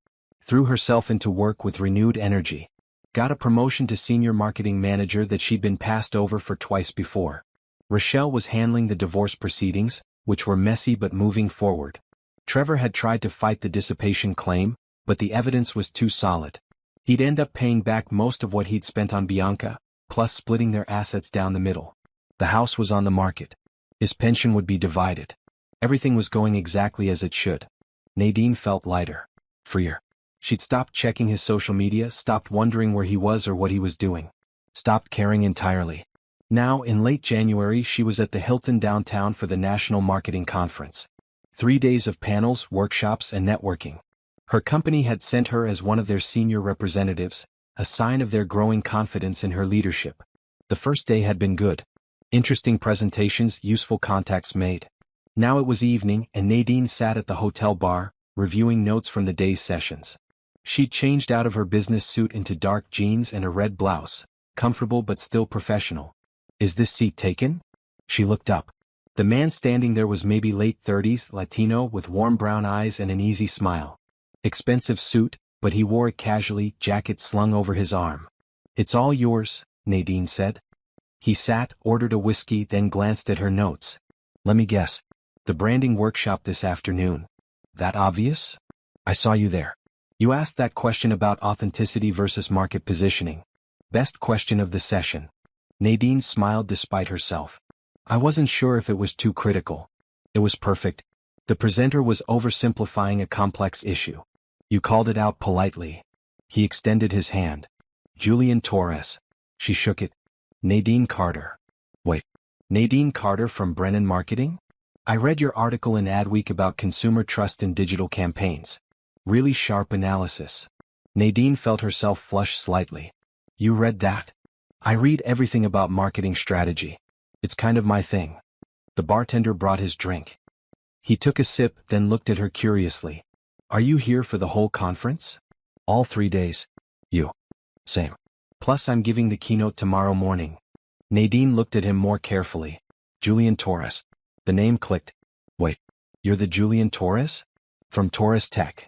Threw herself into work with renewed energy. Got a promotion to senior marketing manager that she'd been passed over for twice before. Rochelle was handling the divorce proceedings, which were messy but moving forward. Trevor had tried to fight the dissipation claim, but the evidence was too solid. He'd end up paying back most of what he'd spent on Bianca, plus splitting their assets down the middle. The house was on the market. His pension would be divided. Everything was going exactly as it should. Nadine felt lighter. Freer. She'd stopped checking his social media, stopped wondering where he was or what he was doing. Stopped caring entirely. Now, in late January, she was at the Hilton downtown for the National Marketing Conference. 3 days of panels, workshops, and networking. Her company had sent her as one of their senior representatives, a sign of their growing confidence in her leadership. The first day had been good. Interesting presentations, useful contacts made. Now it was evening, and Nadine sat at the hotel bar, reviewing notes from the day's sessions. She'd changed out of her business suit into dark jeans and a red blouse, comfortable but still professional. Is this seat taken? She looked up. The man standing there was maybe late 30s, Latino with warm brown eyes and an easy smile. Expensive suit, but he wore it casually, jacket slung over his arm. It's all yours, Nadine said. He sat, ordered a whiskey, then glanced at her notes. Let me guess. The branding workshop this afternoon. That obvious? I saw you there. You asked that question about authenticity versus market positioning. Best question of the session. Nadine smiled despite herself. I wasn't sure if it was too critical. It was perfect. The presenter was oversimplifying a complex issue. You called it out politely. He extended his hand. Julian Torres. She shook it. Nadine Carter. Wait. Nadine Carter from Brennan Marketing? I read your article in Adweek about consumer trust in digital campaigns. Really sharp analysis. Nadine felt herself flush slightly. You read that? I read everything about marketing strategy. It's kind of my thing. The bartender brought his drink. He took a sip, then looked at her curiously. Are you here for the whole conference? All 3 days. You. Same. Plus I'm giving the keynote tomorrow morning. Nadine looked at him more carefully. Julian Torres. The name clicked. Wait, you're the Julian Torres? From Torres Tech.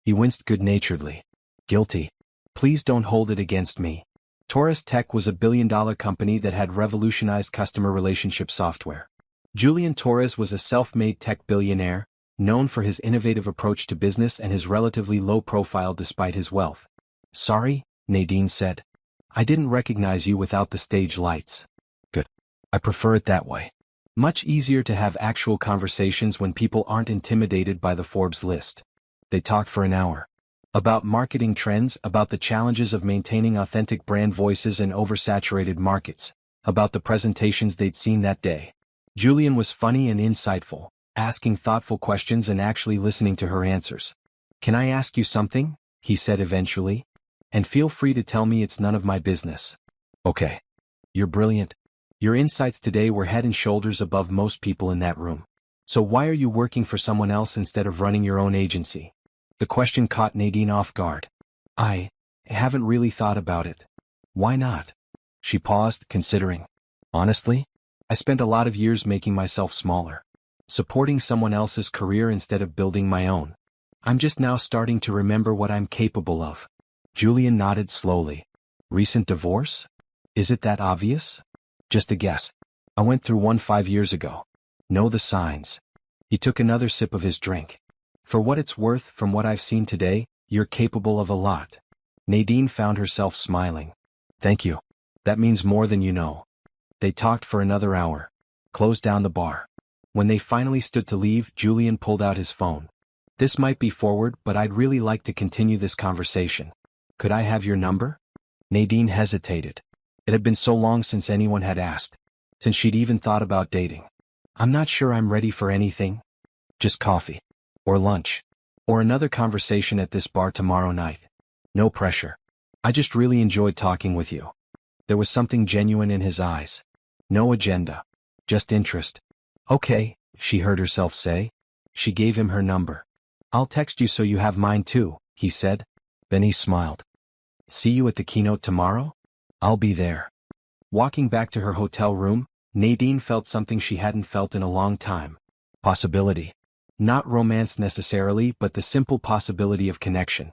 He winced good-naturedly. Guilty. Please don't hold it against me. Torres Tech was a billion-dollar company that had revolutionized customer relationship software. Julian Torres was a self-made tech billionaire, known for his innovative approach to business and his relatively low profile despite his wealth. Sorry, Nadine said. I didn't recognize you without the stage lights. Good. I prefer it that way. Much easier to have actual conversations when people aren't intimidated by the Forbes list. They talked for an hour. About marketing trends, about the challenges of maintaining authentic brand voices in oversaturated markets, about the presentations they'd seen that day. Julian was funny and insightful, asking thoughtful questions and actually listening to her answers. Can I ask you something? He said eventually. And feel free to tell me it's none of my business. Okay. You're brilliant. Your insights today were head and shoulders above most people in that room. So why are you working for someone else instead of running your own agency? The question caught Nadine off guard. I haven't really thought about it. Why not? She paused, considering. Honestly, I spent a lot of years making myself smaller. Supporting someone else's career instead of building my own. I'm just now starting to remember what I'm capable of. Julian nodded slowly. Recent divorce? Is it that obvious? Just a guess. I went through one 5 years ago. Know the signs. He took another sip of his drink. For what it's worth, from what I've seen today, you're capable of a lot. Nadine found herself smiling. Thank you. That means more than you know. They talked for another hour. Closed down the bar. When they finally stood to leave, Julian pulled out his phone. This might be forward, but I'd really like to continue this conversation. Could I have your number? Nadine hesitated. It had been so long since anyone had asked. Since she'd even thought about dating. I'm not sure I'm ready for anything. Just coffee. Or lunch. Or another conversation at this bar tomorrow night. No pressure. I just really enjoyed talking with you. There was something genuine in his eyes. No agenda. Just interest. Okay, she heard herself say. She gave him her number. I'll text you so you have mine too, he said. Then he smiled. See you at the keynote tomorrow? I'll be there. Walking back to her hotel room, Nadine felt something she hadn't felt in a long time. Possibility. Not romance necessarily, but the simple possibility of connection.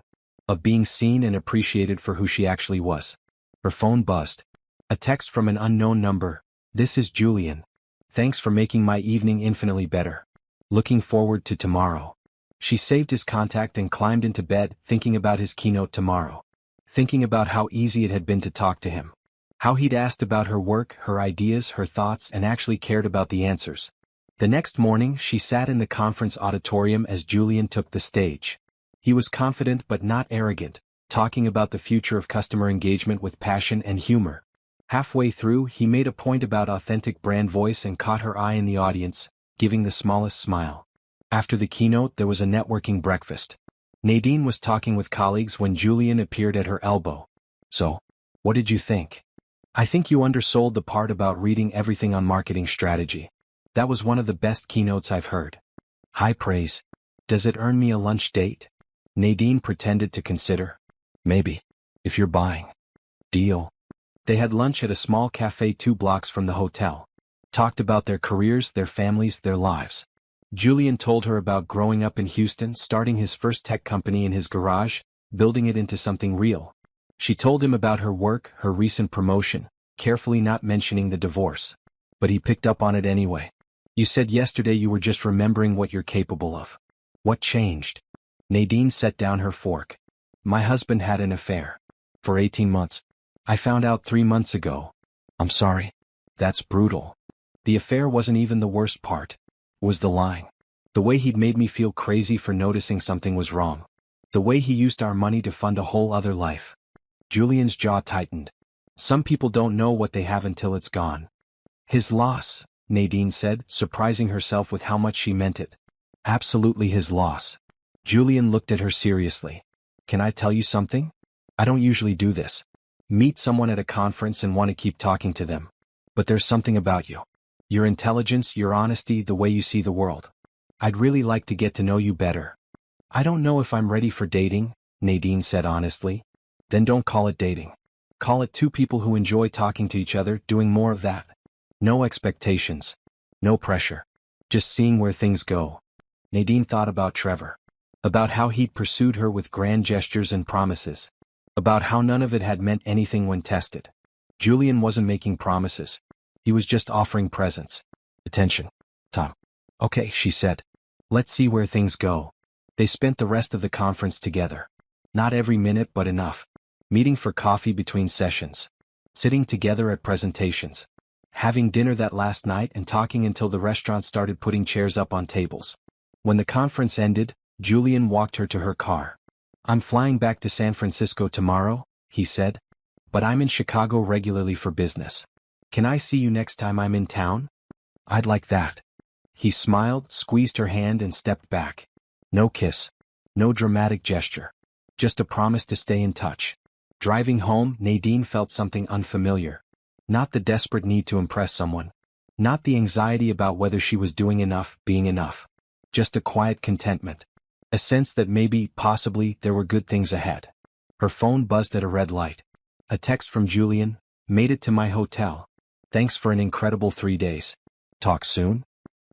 Of being seen and appreciated for who she actually was. Her phone buzzed. A text from an unknown number. This is Julian. Thanks for making my evening infinitely better. Looking forward to tomorrow. She saved his contact and climbed into bed, thinking about his keynote tomorrow. Thinking about how easy it had been to talk to him. How he'd asked about her work, her ideas, her thoughts, and actually cared about the answers. The next morning, she sat in the conference auditorium as Julian took the stage. He was confident but not arrogant, talking about the future of customer engagement with passion and humor. Halfway through, he made a point about authentic brand voice and caught her eye in the audience, giving the smallest smile. After the keynote, there was a networking breakfast. Nadine was talking with colleagues when Julian appeared at her elbow. So, what did you think? I think you undersold the part about reading everything on marketing strategy. That was one of the best keynotes I've heard. High praise. Does it earn me a lunch date? Nadine pretended to consider. Maybe. If you're buying. Deal. They had lunch at a small cafe 2 blocks from the hotel. Talked about their careers, their families, their lives. Julian told her about growing up in Houston, starting his first tech company in his garage, building it into something real. She told him about her work, her recent promotion, carefully not mentioning the divorce. But he picked up on it anyway. You said yesterday you were just remembering what you're capable of. What changed? Nadine set down her fork. My husband had an affair. For 18 months. I found out 3 months ago. I'm sorry. That's brutal. The affair wasn't even the worst part. It was the lying. The way he'd made me feel crazy for noticing something was wrong. The way he used our money to fund a whole other life. Julian's jaw tightened. Some people don't know what they have until it's gone. His loss, Nadine said, surprising herself with how much she meant it. Absolutely his loss. Julian looked at her seriously. Can I tell you something? I don't usually do this. Meet someone at a conference and want to keep talking to them. But there's something about you. Your intelligence, your honesty, the way you see the world. I'd really like to get to know you better. I don't know if I'm ready for dating, Nadine said honestly. Then don't call it dating. Call it 2 people who enjoy talking to each other, doing more of that. No expectations. No pressure. Just seeing where things go. Nadine thought about Trevor. About how he'd pursued her with grand gestures and promises. About how none of it had meant anything when tested. Julian wasn't making promises. He was just offering presents. Attention. Time. Okay, she said. Let's see where things go. They spent the rest of the conference together. Not every minute, but enough. Meeting for coffee between sessions. Sitting together at presentations. Having dinner that last night and talking until the restaurant started putting chairs up on tables. When the conference ended, Julian walked her to her car. I'm flying back to San Francisco tomorrow, he said. But I'm in Chicago regularly for business. Can I see you next time I'm in town? I'd like that. He smiled, squeezed her hand and stepped back. No kiss. No dramatic gesture. Just a promise to stay in touch. Driving home, Nadine felt something unfamiliar. Not the desperate need to impress someone. Not the anxiety about whether she was doing enough, being enough. Just a quiet contentment. A sense that maybe, possibly, there were good things ahead. Her phone buzzed at a red light. A text from Julian. Made it to my hotel. Thanks for an incredible 3 days. Talk soon?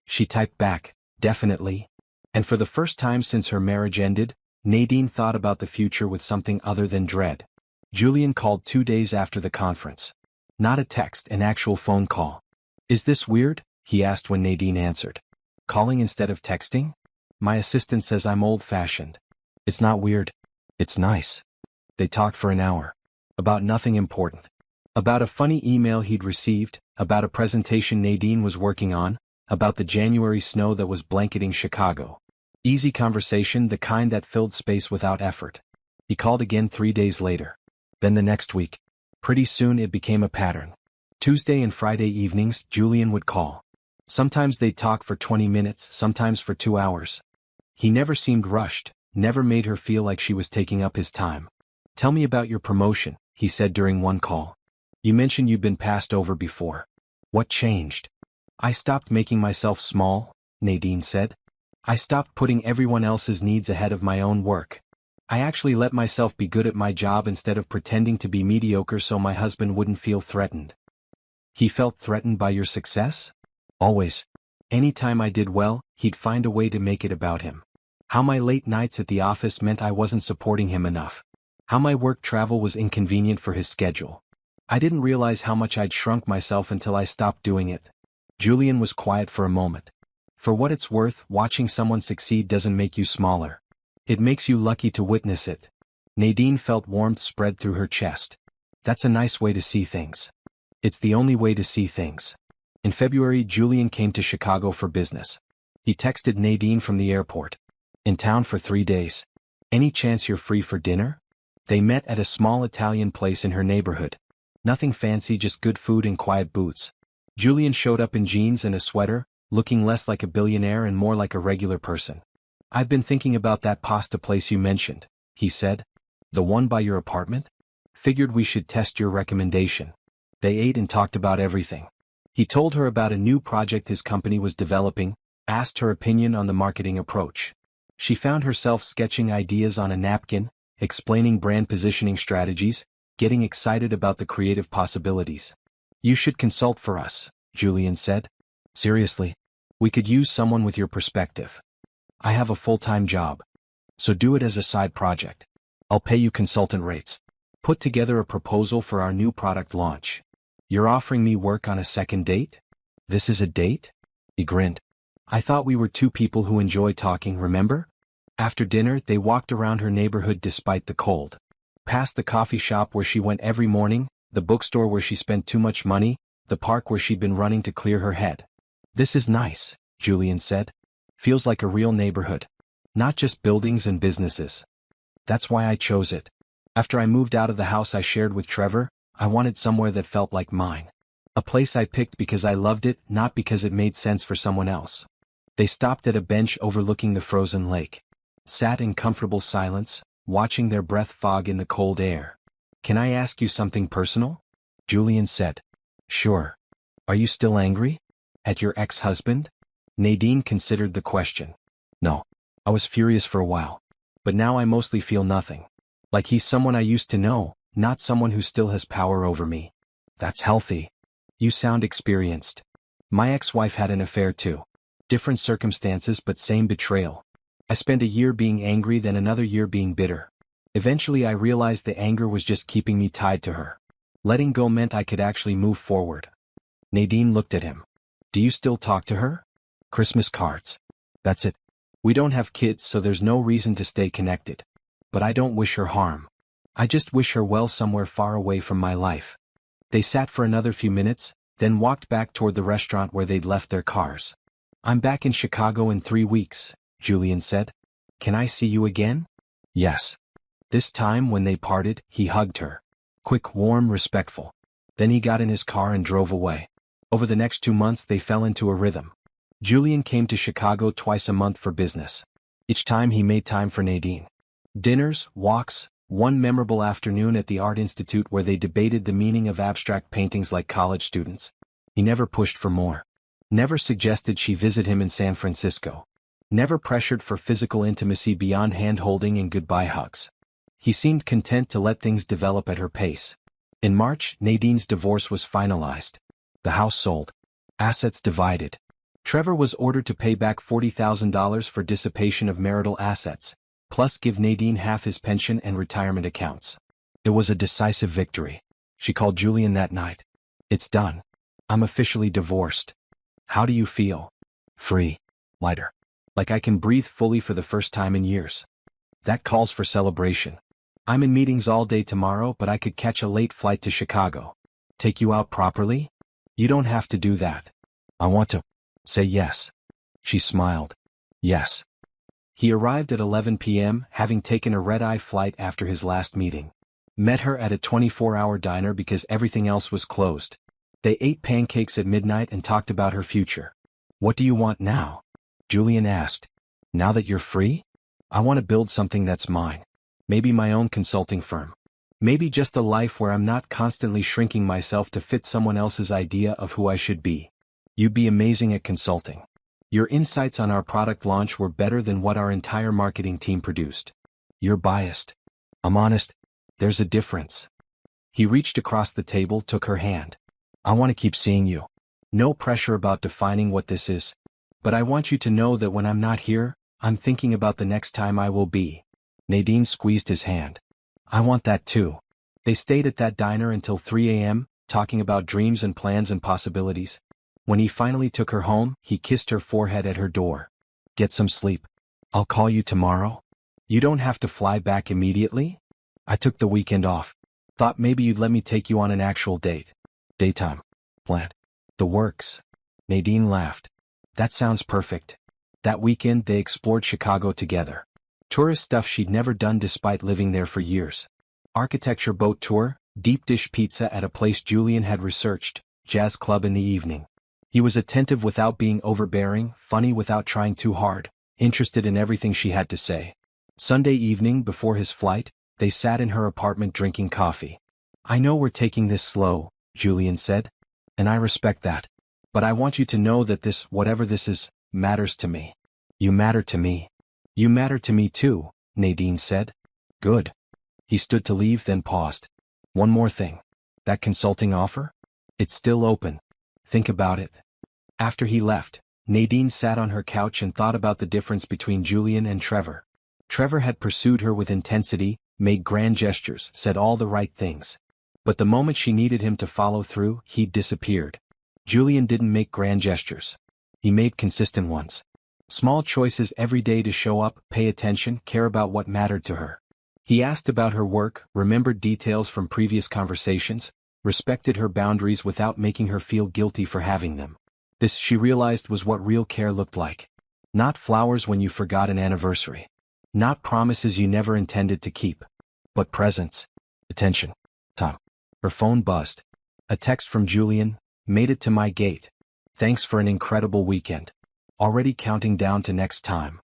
She typed back, "Definitely." And for the first time since her marriage ended, Nadine thought about the future with something other than dread. Julian called 2 days after the conference. Not a text, an actual phone call. "Is this weird?" he asked when Nadine answered. "Calling instead of texting? My assistant says I'm old-fashioned." "It's not weird. It's nice." They talked for an hour. About nothing important. About a funny email he'd received, about a presentation Nadine was working on, about the January snow that was blanketing Chicago. Easy conversation, the kind that filled space without effort. He called again 3 days later. Then the next week. Pretty soon it became a pattern. Tuesday and Friday evenings, Julian would call. Sometimes they'd talk for 20 minutes, sometimes for 2 hours. He never seemed rushed, never made her feel like she was taking up his time. "Tell me about your promotion," he said during one call. "You mentioned you'd been passed over before. What changed?" "I stopped making myself small," Nadine said. "I stopped putting everyone else's needs ahead of my own work. I actually let myself be good at my job instead of pretending to be mediocre so my husband wouldn't feel threatened." "He felt threatened by your success?" "Always. Anytime I did well, he'd find a way to make it about him. How my late nights at the office meant I wasn't supporting him enough. How my work travel was inconvenient for his schedule. I didn't realize how much I'd shrunk myself until I stopped doing it." Julian was quiet for a moment. "For what it's worth, watching someone succeed doesn't make you smaller. It makes you lucky to witness it." Nadine felt warmth spread through her chest. "That's a nice way to see things." "It's the only way to see things." In February, Julian came to Chicago for business. He texted Nadine from the airport. "In town for 3 days. Any chance you're free for dinner?" They met at a small Italian place in her neighborhood. Nothing fancy, just good food and quiet booths. Julian showed up in jeans and a sweater, looking less like a billionaire and more like a regular person. "I've been thinking about that pasta place you mentioned," he said. "The one by your apartment? Figured we should test your recommendation." They ate and talked about everything. He told her about a new project his company was developing, asked her opinion on the marketing approach. She found herself sketching ideas on a napkin, explaining brand positioning strategies, getting excited about the creative possibilities. "You should consult for us," Julian said. "Seriously? We could use someone with your perspective. I have a full-time job. So do it as a side project. I'll pay you consultant rates. Put together a proposal for our new product launch." "You're offering me work on a second date? This is a date?" He grinned. "I thought we were two people who enjoy talking, remember?" After dinner, they walked around her neighborhood despite the cold. Past the coffee shop where she went every morning, the bookstore where she spent too much money, the park where she'd been running to clear her head. "This is nice," Julian said. "Feels like a real neighborhood. Not just buildings and businesses. That's why I chose it. After I moved out of the house I shared with Trevor, I wanted somewhere that felt like mine. A place I picked because I loved it, not because it made sense for someone else." They stopped at a bench overlooking the frozen lake. Sat in comfortable silence, watching their breath fog in the cold air. "Can I ask you something personal?" Julian said. "Sure. Are you still angry? At your ex-husband?" Nadine considered the question. "No. I was furious for a while. But now I mostly feel nothing. Like he's someone I used to know, not someone who still has power over me." "That's healthy. You sound experienced." "My ex-wife had an affair too. Different circumstances but same betrayal. I spent a year being angry, then another year being bitter. Eventually I realized the anger was just keeping me tied to her. Letting go meant I could actually move forward." Nadine looked at him. "Do you still talk to her?" "Christmas cards. That's it. We don't have kids, so there's no reason to stay connected. But I don't wish her harm. I just wish her well somewhere far away from my life." They sat for another few minutes, then walked back toward the restaurant where they'd left their cars. "I'm back in Chicago in 3 weeks, Julian said. "Can I see you again?" "Yes." This time when they parted, he hugged her. Quick, warm, respectful. Then he got in his car and drove away. Over the next 2 months they fell into a rhythm. Julian came to Chicago twice a month for business. Each time he made time for Nadine. Dinners, walks, one memorable afternoon at the Art Institute where they debated the meaning of abstract paintings like college students. He never pushed for more. Never suggested she visit him in San Francisco. Never pressured for physical intimacy beyond hand-holding and goodbye hugs. He seemed content to let things develop at her pace. In March, Nadine's divorce was finalized. The house sold. Assets divided. Trevor was ordered to pay back $40,000 for dissipation of marital assets, plus give Nadine half his pension and retirement accounts. It was a decisive victory. She called Julian that night. It's done. I'm officially divorced. How do you feel? Free. Lighter. Like I can breathe fully for the first time in years. That calls for celebration. I'm in meetings all day tomorrow, but I could catch a late flight to Chicago. Take you out properly? You don't have to do that. I want to. Say yes. She smiled. Yes. He arrived at 11 p.m., having taken a red-eye flight after his last meeting. Met her at a 24-hour diner because everything else was closed. They ate pancakes at midnight and talked about her future. What do you want now? Julian asked. Now that you're free? I want to build something that's mine. Maybe my own consulting firm. Maybe just a life where I'm not constantly shrinking myself to fit someone else's idea of who I should be. You'd be amazing at consulting. Your insights on our product launch were better than what our entire marketing team produced. You're biased. I'm honest. There's a difference. He reached across the table, took her hand. I want to keep seeing you. No pressure about defining what this is. But I want you to know that when I'm not here, I'm thinking about the next time I will be. Nadine squeezed his hand. I want that too. They stayed at that diner until 3 a.m., talking about dreams and plans and possibilities. When he finally took her home, he kissed her forehead at her door. Get some sleep. I'll call you tomorrow. You don't have to fly back immediately. I took the weekend off. Thought maybe you'd let me take you on an actual date. Daytime. Planned. The works. Nadine laughed. That sounds perfect. That weekend they explored Chicago together. Tourist stuff she'd never done despite living there for years. Architecture boat tour, deep dish pizza at a place Julian had researched, jazz club in the evening. He was attentive without being overbearing, funny without trying too hard, interested in everything she had to say. Sunday evening before his flight, they sat in her apartment drinking coffee. I know we're taking this slow, Julian said. And I respect that. But I want you to know that this, whatever this is, matters to me. You matter to me. You matter to me too, Nadine said. Good. He stood to leave, then paused. One more thing. That consulting offer? It's still open. Think about it. After he left, Nadine sat on her couch and thought about the difference between Julian and Trevor. Trevor had pursued her with intensity, made grand gestures, said all the right things. But the moment she needed him to follow through, he'd disappeared. Julian didn't make grand gestures. He made consistent ones. Small choices every day to show up, pay attention, care about what mattered to her. He asked about her work, remembered details from previous conversations, respected her boundaries without making her feel guilty for having them. This, she realized, was what real care looked like. Not flowers when you forgot an anniversary. Not promises you never intended to keep. But presence. Attention. Time. Her phone buzzed. A text from Julian. Made it to my gate. Thanks for an incredible weekend. Already counting down to next time.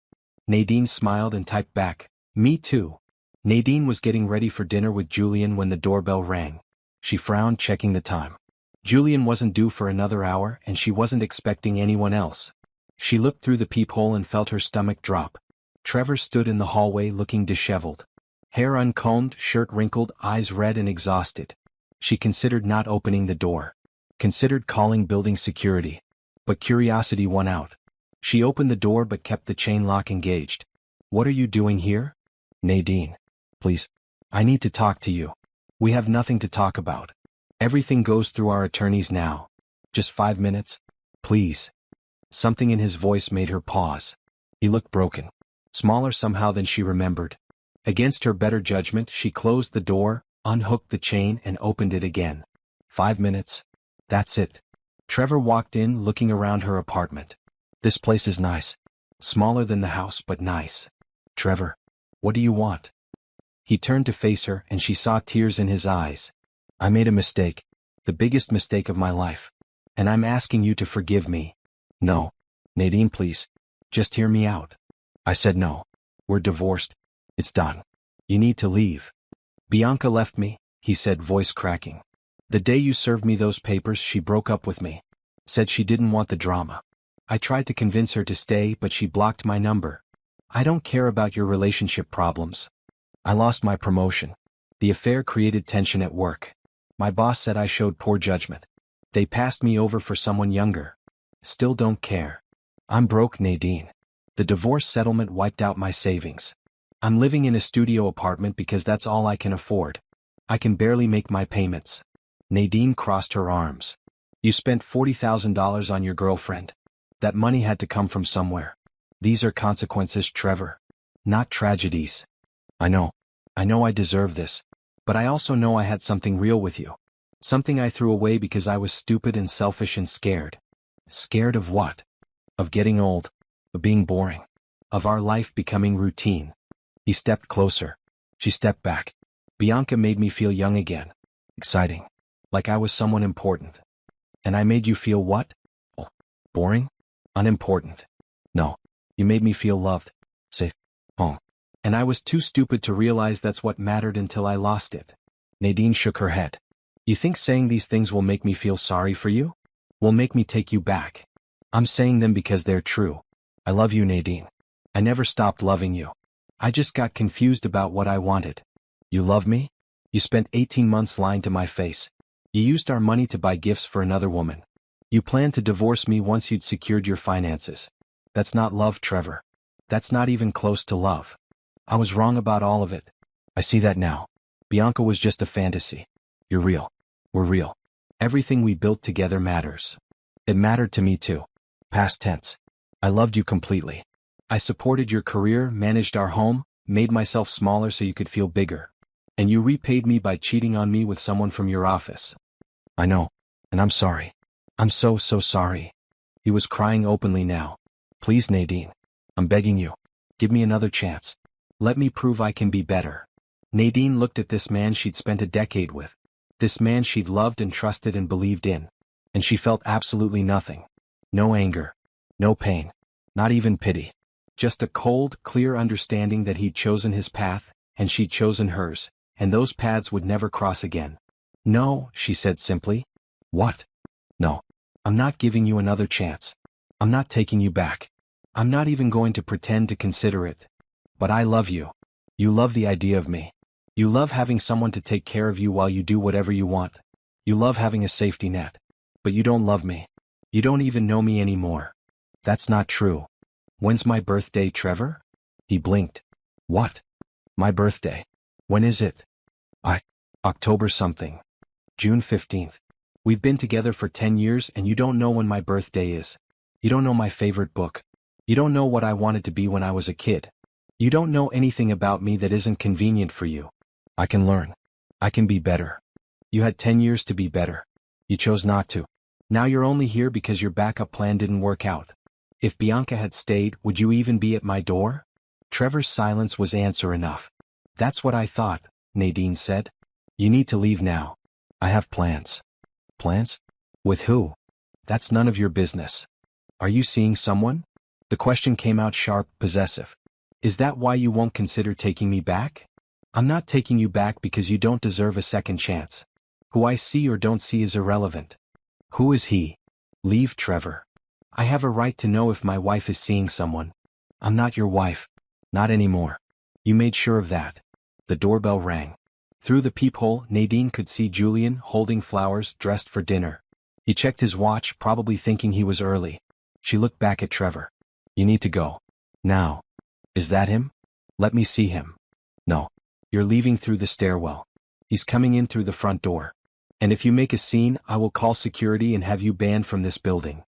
Nadine smiled and typed back, me too. Nadine was getting ready for dinner with Julian when the doorbell rang. She frowned, checking the time. Julian wasn't due for another hour, and she wasn't expecting anyone else. She looked through the peephole and felt her stomach drop. Trevor stood in the hallway looking disheveled. Hair uncombed, shirt wrinkled, eyes red and exhausted. She considered not opening the door. Considered calling building security. But curiosity won out. She opened the door but kept the chain lock engaged. What are you doing here? Nadine. Please. I need to talk to you. We have nothing to talk about. Everything goes through our attorneys now. Just 5 minutes? Please. Something in his voice made her pause. He looked broken. Smaller somehow than she remembered. Against her better judgment, she closed the door, unhooked the chain and opened it again. 5 minutes. That's it. Trevor walked in, looking around her apartment. This place is nice. Smaller than the house, but nice. Trevor. What do you want? He turned to face her, and she saw tears in his eyes. I made a mistake. The biggest mistake of my life. And I'm asking you to forgive me. No. Nadine, please. Just hear me out. I said no. We're divorced. It's done. You need to leave. Bianca left me, he said, voice cracking. The day you served me those papers, she broke up with me. Said she didn't want the drama. I tried to convince her to stay, but she blocked my number. I don't care about your relationship problems. I lost my promotion. The affair created tension at work. My boss said I showed poor judgment. They passed me over for someone younger. Still don't care. I'm broke, Nadine. The divorce settlement wiped out my savings. I'm living in a studio apartment because that's all I can afford. I can barely make my payments. Nadine crossed her arms. You spent $40,000 on your girlfriend. That money had to come from somewhere. These are consequences, Trevor. Not tragedies. I know. I know I deserve this. But I also know I had something real with you. Something I threw away because I was stupid and selfish and scared. Scared of what? Of getting old. Of being boring. Of our life becoming routine. He stepped closer. She stepped back. Bianca made me feel young again. Exciting. Like I was someone important. And I made you feel what? Oh, boring? Unimportant. No. You made me feel loved. Safe. Home. And I was too stupid to realize that's what mattered until I lost it. Nadine shook her head. You think saying these things will make me feel sorry for you? Will make me take you back? I'm saying them because they're true. I love you, Nadine. I never stopped loving you. I just got confused about what I wanted. You love me? You spent 18 months lying to my face. You used our money to buy gifts for another woman. You planned to divorce me once you'd secured your finances. That's not love, Trevor. That's not even close to love. I was wrong about all of it. I see that now. Bianca was just a fantasy. You're real. We're real. Everything we built together matters. It mattered to me too. Past tense. I loved you completely. I supported your career, managed our home, made myself smaller so you could feel bigger. And you repaid me by cheating on me with someone from your office. I know. And I'm sorry. I'm so sorry. He was crying openly now. Please, Nadine. I'm begging you. Give me another chance. Let me prove I can be better. Nadine looked at this man she'd spent a decade with. This man she'd loved and trusted and believed in. And she felt absolutely nothing. No anger. No pain. Not even pity. Just a cold, clear understanding that he'd chosen his path, and she'd chosen hers, and those paths would never cross again. No, she said simply. What? No. I'm not giving you another chance. I'm not taking you back. I'm not even going to pretend to consider it. But I love you. You love the idea of me. You love having someone to take care of you while you do whatever you want. You love having a safety net. But you don't love me. You don't even know me anymore. That's not true. When's my birthday, Trevor? He blinked. What? My birthday. When is it? October something. June 15th. We've been together for 10 years and you don't know when my birthday is. You don't know my favorite book. You don't know what I wanted to be when I was a kid. You don't know anything about me that isn't convenient for you. I can learn. I can be better. You had 10 years to be better. You chose not to. Now you're only here because your backup plan didn't work out. If Bianca had stayed, would you even be at my door? Trevor's silence was answer enough. That's what I thought, Nadine said. You need to leave now. I have plans. Plans? With who? That's none of your business. Are you seeing someone? The question came out sharp, possessive. Is that why you won't consider taking me back? I'm not taking you back because you don't deserve a second chance. Who I see or don't see is irrelevant. Who is he? Leave, Trevor. I have a right to know if my wife is seeing someone. I'm not your wife. Not anymore. You made sure of that. The doorbell rang. Through the peephole, Nadine could see Julian holding flowers, dressed for dinner. He checked his watch, probably thinking he was early. She looked back at Trevor. You need to go. Now. Is that him? Let me see him. No. You're leaving through the stairwell. He's coming in through the front door. And if you make a scene, I will call security and have you banned from this building.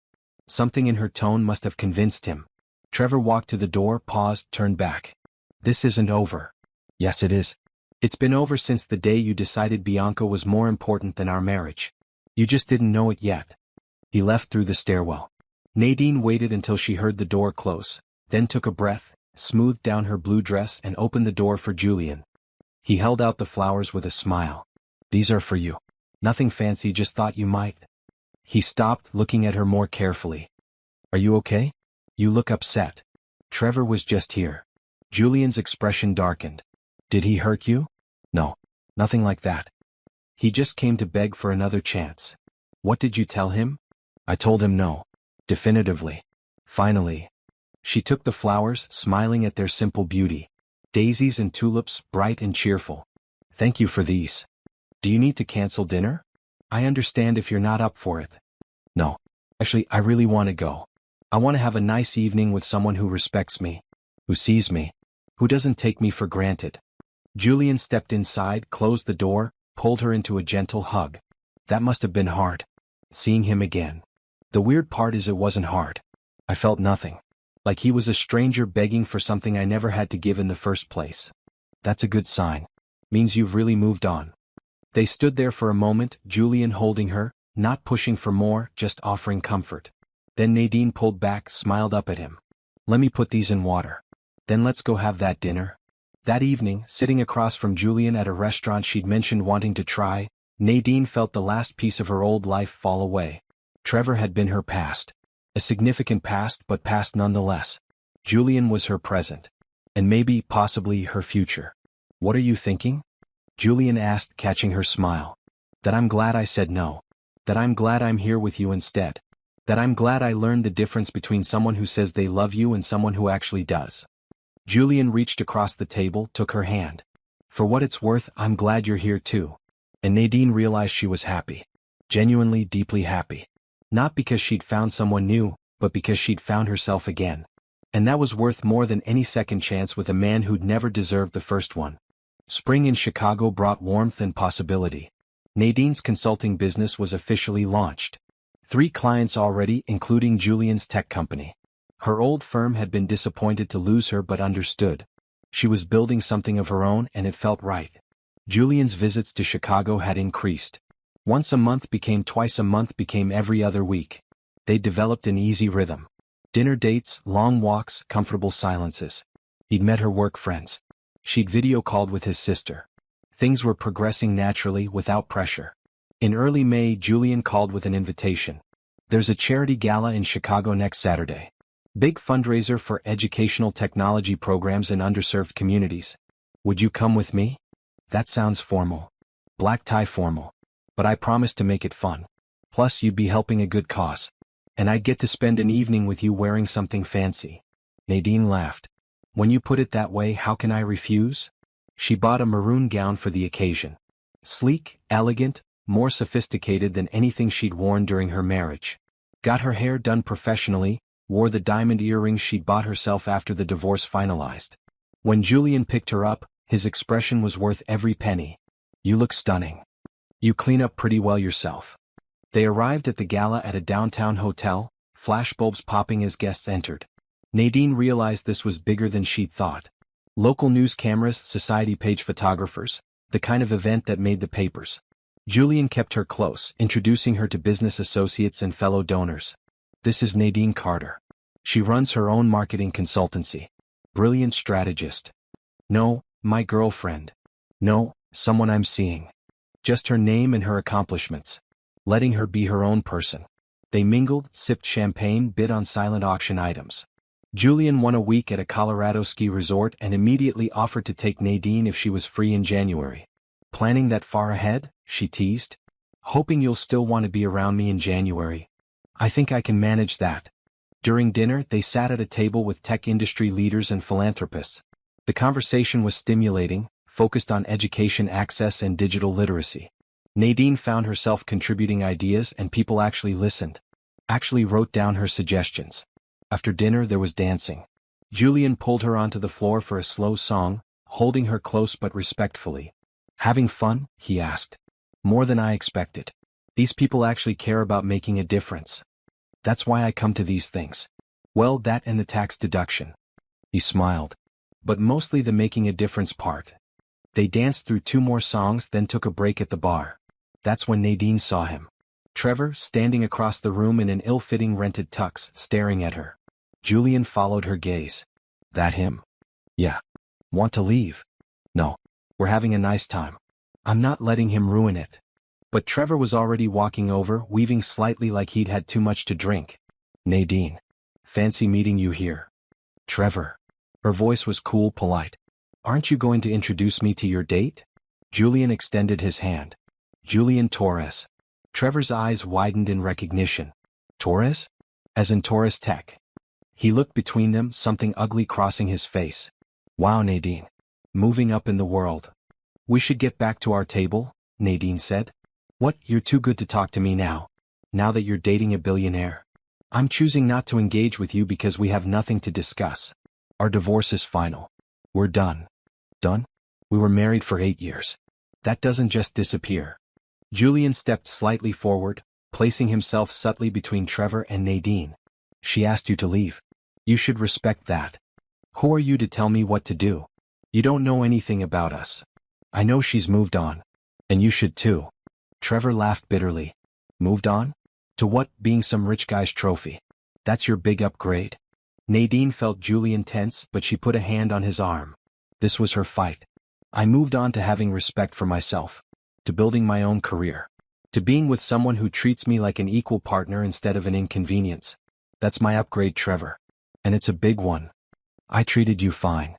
Something in her tone must have convinced him. Trevor walked to the door, paused, turned back. This isn't over. Yes, it is. It's been over since the day you decided Bianca was more important than our marriage. You just didn't know it yet. He left through the stairwell. Nadine waited until she heard the door close, then took a breath, smoothed down her blue dress and opened the door for Julian. He held out the flowers with a smile. These are for you. Nothing fancy, just thought you might. He stopped, looking at her more carefully. Are you okay? You look upset. Trevor was just here. Julian's expression darkened. Did he hurt you? No. Nothing like that. He just came to beg for another chance. What did you tell him? I told him no. Definitively. Finally. She took the flowers, smiling at their simple beauty. Daisies and tulips, bright and cheerful. Thank you for these. Do you need to cancel dinner? I understand if you're not up for it. No. Actually, I really want to go. I want to have a nice evening with someone who respects me, who sees me, who doesn't take me for granted. Julian stepped inside, closed the door, pulled her into a gentle hug. That must have been hard. Seeing him again. The weird part is it wasn't hard. I felt nothing. Like he was a stranger begging for something I never had to give in the first place. That's a good sign. Means you've really moved on. They stood there for a moment, Julian holding her, not pushing for more, just offering comfort. Then Nadine pulled back, smiled up at him. Let me put these in water. Then let's go have that dinner. That evening, sitting across from Julian at a restaurant she'd mentioned wanting to try, Nadine felt the last piece of her old life fall away. Trevor had been her past. A significant past, but past nonetheless. Julian was her present. And maybe, possibly, her future. What are you thinking? Julian asked, catching her smile. That I'm glad I said no. That I'm glad I'm here with you instead. That I'm glad I learned the difference between someone who says they love you and someone who actually does. Julian reached across the table, took her hand. For what it's worth, I'm glad you're here too. And Nadine realized she was happy. Genuinely, deeply happy. Not because she'd found someone new, but because she'd found herself again. And that was worth more than any second chance with a man who'd never deserved the first one. Spring in Chicago brought warmth and possibility. Nadine's consulting business was officially launched. 3 clients already, including Julian's tech company. Her old firm had been disappointed to lose her but understood. She was building something of her own and it felt right. Julian's visits to Chicago had increased. Once a month became twice a month became every other week. They developed an easy rhythm. Dinner dates, long walks, comfortable silences. He'd met her work friends. She'd video called with his sister. Things were progressing naturally without pressure. In early May, Julian called with an invitation. There's a charity gala in Chicago next Saturday. Big fundraiser for educational technology programs in underserved communities. Would you come with me? That sounds formal. Black tie formal. But I promise to make it fun. Plus you'd be helping a good cause. And I'd get to spend an evening with you wearing something fancy. Nadine laughed. When you put it that way, how can I refuse? She bought a maroon gown for the occasion. Sleek, elegant, more sophisticated than anything she'd worn during her marriage. Got her hair done professionally, wore the diamond earrings she'd bought herself after the divorce finalized. When Julian picked her up, his expression was worth every penny. You look stunning. You clean up pretty well yourself. They arrived at the gala at a downtown hotel, flashbulbs popping as guests entered. Nadine realized this was bigger than she'd thought. Local news cameras, society page photographers, the kind of event that made the papers. Julian kept her close, introducing her to business associates and fellow donors. This is Nadine Carter. She runs her own marketing consultancy. Brilliant strategist. No, my girlfriend. No, someone I'm seeing. Just her name and her accomplishments. Letting her be her own person. They mingled, sipped champagne, bid on silent auction items. Julian won a week at a Colorado ski resort and immediately offered to take Nadine if she was free in January. Planning that far ahead? She teased. Hoping you'll still want to be around me in January. I think I can manage that. During dinner, they sat at a table with tech industry leaders and philanthropists. The conversation was stimulating, focused on education access and digital literacy. Nadine found herself contributing ideas and people actually listened. Actually wrote down her suggestions. After dinner there was dancing. Julian pulled her onto the floor for a slow song, holding her close but respectfully. Having fun? He asked. More than I expected. These people actually care about making a difference. That's why I come to these things. Well, that and the tax deduction. He smiled. But mostly the making a difference part. They danced through 2 more songs, then took a break at the bar. That's when Nadine saw him. Trevor, standing across the room in an ill-fitting rented tux, staring at her. Julian followed her gaze. That him? Yeah. Want to leave? No. We're having a nice time. I'm not letting him ruin it. But Trevor was already walking over, weaving slightly like he'd had too much to drink. Nadine. Fancy meeting you here. Trevor. Her voice was cool, polite. Aren't you going to introduce me to your date? Julian extended his hand. Julian Torres. Trevor's eyes widened in recognition. Torres? As in Torres Tech. He looked between them, something ugly crossing his face. Wow, Nadine. Moving up in the world. We should get back to our table, Nadine said. What, you're too good to talk to me now? Now that you're dating a billionaire? I'm choosing not to engage with you because we have nothing to discuss. Our divorce is final. We're done. Done? We were married for 8 years. That doesn't just disappear. Julian stepped slightly forward, placing himself subtly between Trevor and Nadine. She asked you to leave. You should respect that. Who are you to tell me what to do? You don't know anything about us. I know she's moved on. And you should too. Trevor laughed bitterly. Moved on? To what, being some rich guy's trophy? That's your big upgrade? Nadine felt Julian tense, but she put a hand on his arm. This was her fight. I moved on to having respect for myself, to building my own career, to being with someone who treats me like an equal partner instead of an inconvenience. That's my upgrade, Trevor. And it's a big one. I treated you fine.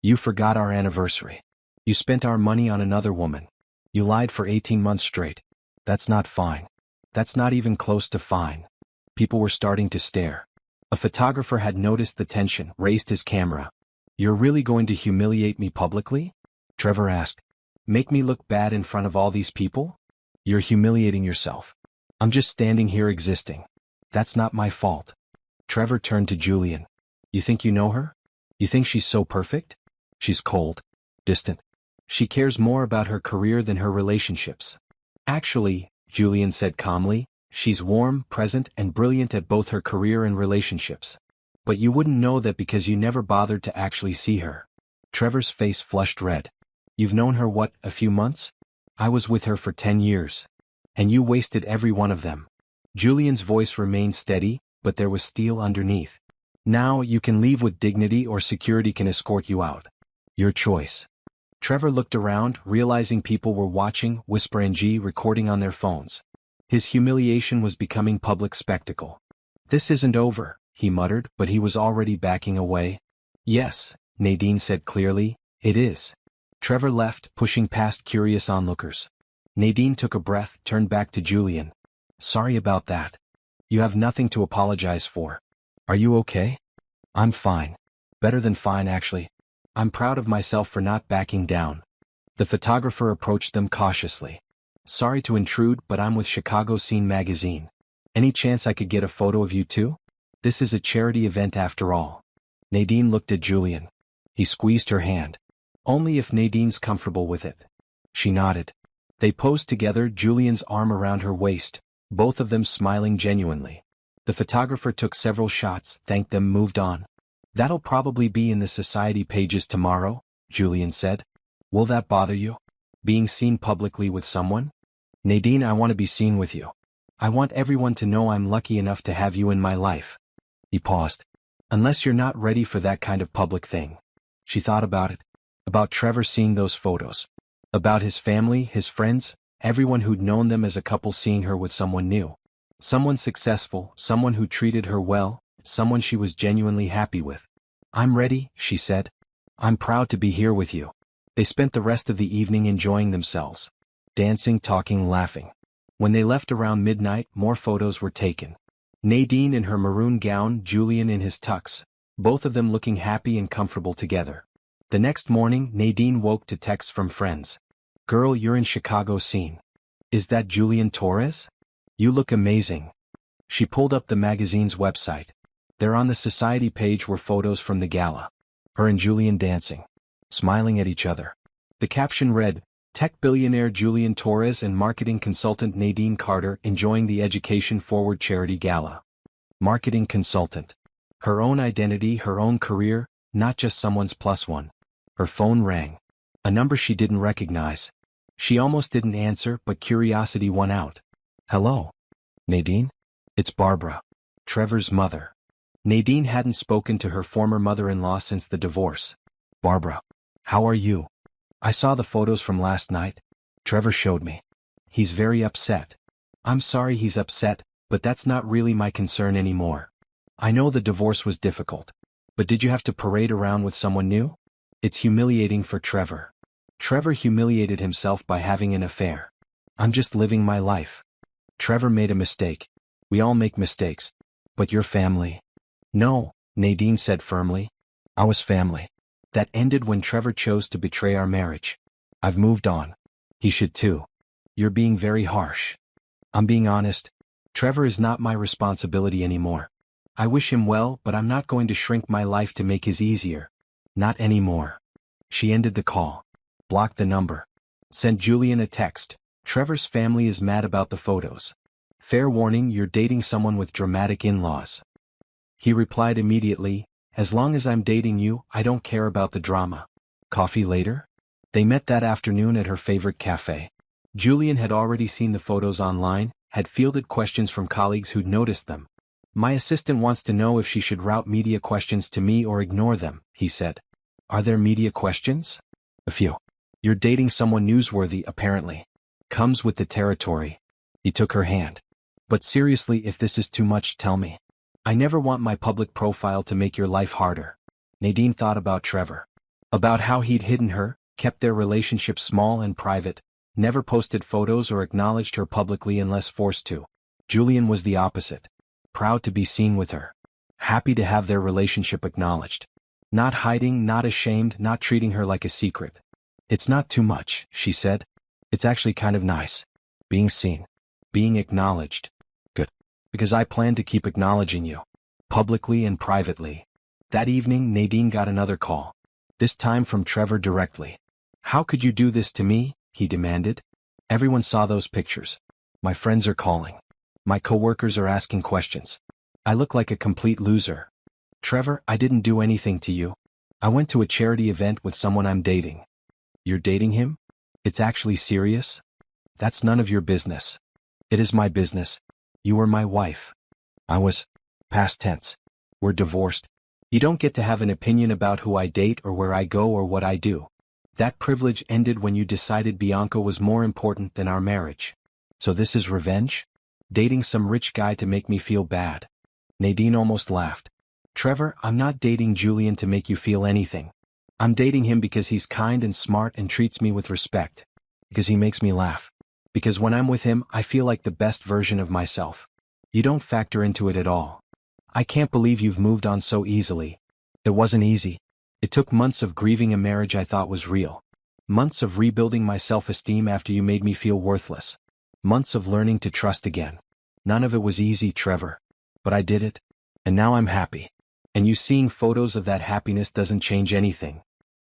You forgot our anniversary. You spent our money on another woman. You lied for 18 months straight. That's not fine. That's not even close to fine. People were starting to stare. A photographer had noticed the tension, raised his camera. You're really going to humiliate me publicly? Trevor asked. Make me look bad in front of all these people? You're humiliating yourself. I'm just standing here existing. That's not my fault. Trevor turned to Julian. You think you know her? You think she's so perfect? She's cold, distant. She cares more about her career than her relationships. Actually, Julian said calmly, she's warm, present, and brilliant at both her career and relationships. But you wouldn't know that because you never bothered to actually see her. Trevor's face flushed red. You've known her what, a few months? I was with her for 10 years. And you wasted every one of them. Julian's voice remained steady, but there was steel underneath. Now you can leave with dignity or security can escort you out. Your choice. Trevor looked around, realizing people were watching, Whisper and G recording on their phones. His humiliation was becoming public spectacle. This isn't over, he muttered, but he was already backing away. Yes, Nadine said clearly, it is. Trevor left, pushing past curious onlookers. Nadine took a breath, turned back to Julian. Sorry about that. You have nothing to apologize for. Are you okay? I'm fine. Better than fine, actually. I'm proud of myself for not backing down. The photographer approached them cautiously. Sorry to intrude, but I'm with Chicago Scene magazine. Any chance I could get a photo of you too? This is a charity event after all. Nadine looked at Julian. He squeezed her hand. Only if Nadine's comfortable with it. She nodded. They posed together, Julian's arm around her waist, both of them smiling genuinely. The photographer took several shots, thanked them, moved on. That'll probably be in the society pages tomorrow, Julian said. Will that bother you? Being seen publicly with someone? Nadine, I want to be seen with you. I want everyone to know I'm lucky enough to have you in my life. He paused. Unless you're not ready for that kind of public thing. She thought about it. About Trevor seeing those photos. About his family, his friends, everyone who'd known them as a couple seeing her with someone new. Someone successful, someone who treated her well, someone she was genuinely happy with. I'm ready, she said. I'm proud to be here with you. They spent the rest of the evening enjoying themselves. Dancing, talking, laughing. When they left around midnight, more photos were taken. Nadine in her maroon gown, Julian in his tux, both of them looking happy and comfortable together. The next morning, Nadine woke to texts from friends. Girl, you're in Chicago Scene. Is that Julian Torres? You look amazing. She pulled up the magazine's website. There on the society page were photos from the gala. Her and Julian dancing, smiling at each other. The caption read, Tech billionaire Julian Torres and marketing consultant Nadine Carter enjoying the Education Forward Charity Gala. Marketing consultant. Her own identity, her own career, not just someone's plus one. Her phone rang. A number she didn't recognize. She almost didn't answer, but curiosity won out. Hello? Nadine? It's Barbara. Trevor's mother. Nadine hadn't spoken to her former mother-in-law since the divorce. Barbara. How are you? I saw the photos from last night. Trevor showed me. He's very upset. I'm sorry he's upset, but that's not really my concern anymore. I know the divorce was difficult. But did you have to parade around with someone new? It's humiliating for Trevor. Trevor humiliated himself by having an affair. I'm just living my life. Trevor made a mistake. We all make mistakes. But your family. No, Nadine said firmly. I was family. That ended when Trevor chose to betray our marriage. I've moved on. He should too. You're being very harsh. I'm being honest. Trevor is not my responsibility anymore. I wish him well, but I'm not going to shrink my life to make his easier. Not anymore. She ended the call. Blocked the number. Sent Julian a text. Trevor's family is mad about the photos. Fair warning, you're dating someone with dramatic in-laws. He replied immediately, as long as I'm dating you, I don't care about the drama. Coffee later? They met that afternoon at her favorite cafe. Julian had already seen the photos online, had fielded questions from colleagues who'd noticed them. My assistant wants to know if she should route media questions to me or ignore them, he said. Are there media questions? A few. You're dating someone newsworthy, apparently. Comes with the territory. He took her hand. But seriously, if this is too much, tell me. I never want my public profile to make your life harder. Nadine thought about Trevor. About how he'd hidden her, kept their relationship small and private, never posted photos or acknowledged her publicly unless forced to. Julian was the opposite. Proud to be seen with her. Happy to have their relationship acknowledged. Not hiding, not ashamed, not treating her like a secret. It's not too much, she said. It's actually kind of nice. Being seen. Being acknowledged. Good. Because I plan to keep acknowledging you. Publicly and privately. That evening, Nadine got another call. This time from Trevor directly. How could you do this to me? He demanded. Everyone saw those pictures. My friends are calling. My coworkers are asking questions. I look like a complete loser. Trevor, I didn't do anything to you. I went to a charity event with someone I'm dating. You're dating him? It's actually serious? That's none of your business. It is my business. You were my wife. I was. Past tense. We're divorced. You don't get to have an opinion about who I date or where I go or what I do. That privilege ended when you decided Bianca was more important than our marriage. So this is revenge? Dating some rich guy to make me feel bad. Nadine almost laughed. Trevor, I'm not dating Julian to make you feel anything. I'm dating him because he's kind and smart and treats me with respect. Because he makes me laugh. Because when I'm with him, I feel like the best version of myself. You don't factor into it at all. I can't believe you've moved on so easily. It wasn't easy. It took months of grieving a marriage I thought was real. Months of rebuilding my self-esteem after you made me feel worthless. Months of learning to trust again. None of it was easy, Trevor. But I did it. And now I'm happy. And you seeing photos of that happiness doesn't change anything.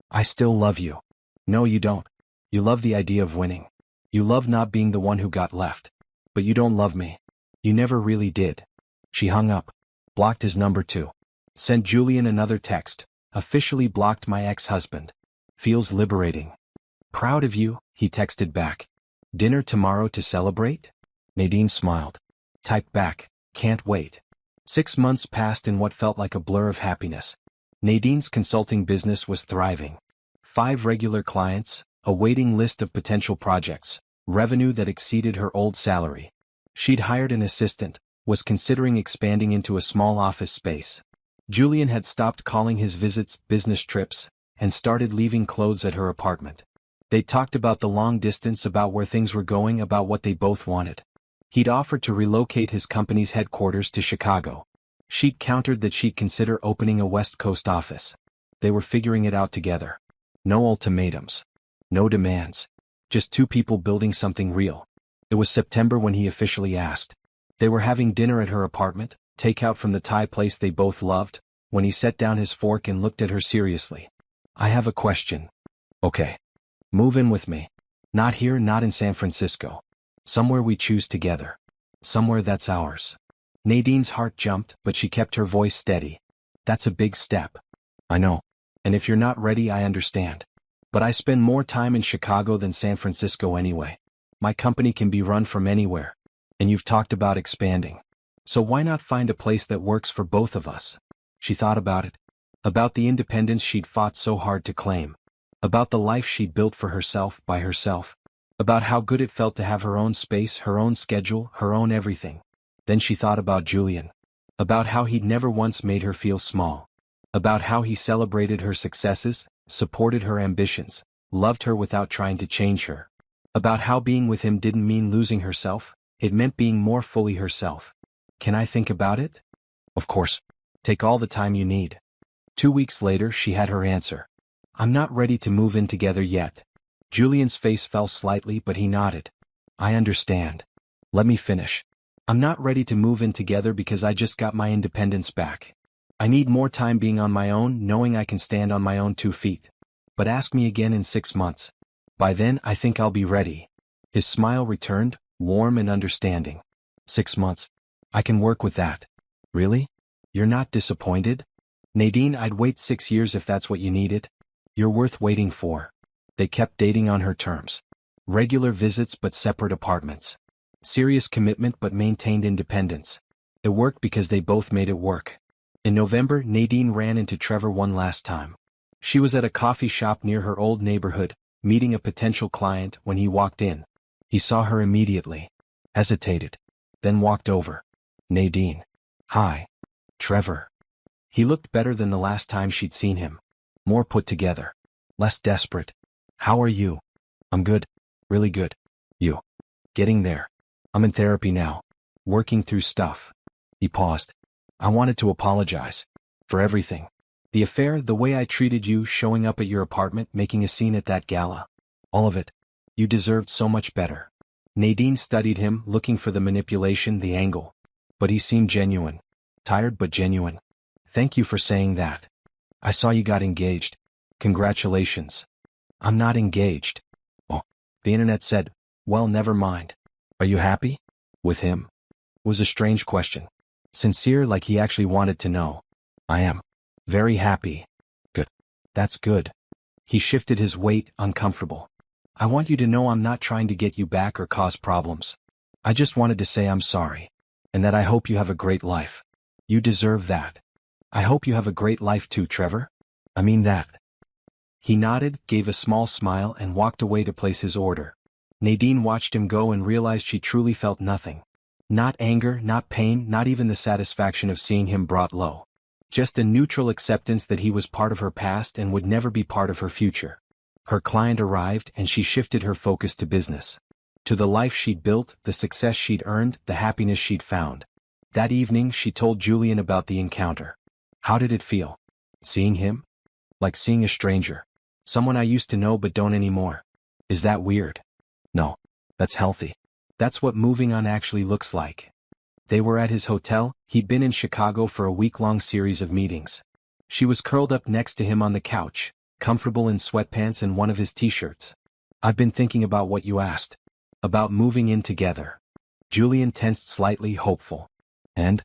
I still love you. No, you don't. You love the idea of winning. You love not being the one who got left. But you don't love me. You never really did. She hung up. Blocked his number too. Sent Julian another text. Officially blocked my ex-husband. Feels liberating. Proud of you, he texted back. Dinner tomorrow to celebrate? Nadine smiled. Typed back. Can't wait. 6 months passed in what felt like a blur of happiness. Nadine's consulting business was thriving. 5 regular clients, a waiting list of potential projects, revenue that exceeded her old salary. She'd hired an assistant, was considering expanding into a small office space. Julian had stopped calling his visits business trips, and started leaving clothes at her apartment. They talked about the long distance, about where things were going, about what they both wanted. He'd offered to relocate his company's headquarters to Chicago. She'd countered that she'd consider opening a West Coast office. They were figuring it out together. No ultimatums. No demands. Just 2 people building something real. It was September when he officially asked. They were having dinner at her apartment, takeout from the Thai place they both loved, when he set down his fork and looked at her seriously. I have a question. Okay. Move in with me. Not here, not in San Francisco. Somewhere we choose together. Somewhere that's ours. Nadine's heart jumped, but she kept her voice steady. That's a big step. I know. And if you're not ready, I understand. But I spend more time in Chicago than San Francisco anyway. My company can be run from anywhere. And you've talked about expanding. So why not find a place that works for both of us? She thought about it. About the independence she'd fought so hard to claim. About the life she'd built for herself, by herself. About how good it felt to have her own space, her own schedule, her own everything. Then she thought about Julian. About how he'd never once made her feel small. About how he celebrated her successes, supported her ambitions, loved her without trying to change her. About how being with him didn't mean losing herself, it meant being more fully herself. Can I think about it? Of course. Take all the time you need. 2 weeks later, she had her answer. I'm not ready to move in together yet. Julian's face fell slightly, but he nodded. I understand. Let me finish. I'm not ready to move in together because I just got my independence back. I need more time being on my own, knowing I can stand on my own 2 feet. But ask me again in 6 months. By then, I think I'll be ready. His smile returned, warm and understanding. 6 months. I can work with that. Really? You're not disappointed? Nadine, I'd wait 6 years if that's what you needed. You're worth waiting for. They kept dating on her terms. Regular visits but separate apartments. Serious commitment but maintained independence. It worked because they both made it work. In November, Nadine ran into Trevor one last time. She was at a coffee shop near her old neighborhood, meeting a potential client when he walked in. He saw her immediately. Hesitated. Then walked over. Nadine. Hi. Trevor. He looked better than the last time she'd seen him. More put together. Less desperate. How are you? I'm good. Really good. You? Getting there. I'm in therapy now. Working through stuff. He paused. I wanted to apologize. For everything. The affair, the way I treated you, showing up at your apartment, making a scene at that gala. All of it. You deserved so much better. Nadine studied him, looking for the manipulation, the angle. But he seemed genuine. Tired but genuine. Thank you for saying that. I saw you got engaged. Congratulations. I'm not engaged. Oh. The internet said, well, never mind. Are you happy? With him? It was a strange question. Sincere, like he actually wanted to know. I am. Very happy. Good. That's good. He shifted his weight, uncomfortable. I want you to know I'm not trying to get you back or cause problems. I just wanted to say I'm sorry. And that I hope you have a great life. You deserve that. I hope you have a great life too, Trevor. I mean that. He nodded, gave a small smile and walked away to place his order. Nadine watched him go and realized she truly felt nothing. Not anger, not pain, not even the satisfaction of seeing him brought low. Just a neutral acceptance that he was part of her past and would never be part of her future. Her client arrived and she shifted her focus to business. To the life she'd built, the success she'd earned, the happiness she'd found. That evening she told Julian about the encounter. How did it feel? Seeing him? Like seeing a stranger. Someone I used to know but don't anymore. Is that weird? No. That's healthy. That's what moving on actually looks like. They were at his hotel. He'd been in Chicago for a week-long series of meetings. She was curled up next to him on the couch, comfortable in sweatpants and one of his t-shirts. I've been thinking about what you asked. About moving in together. Julian tensed slightly, hopeful. And?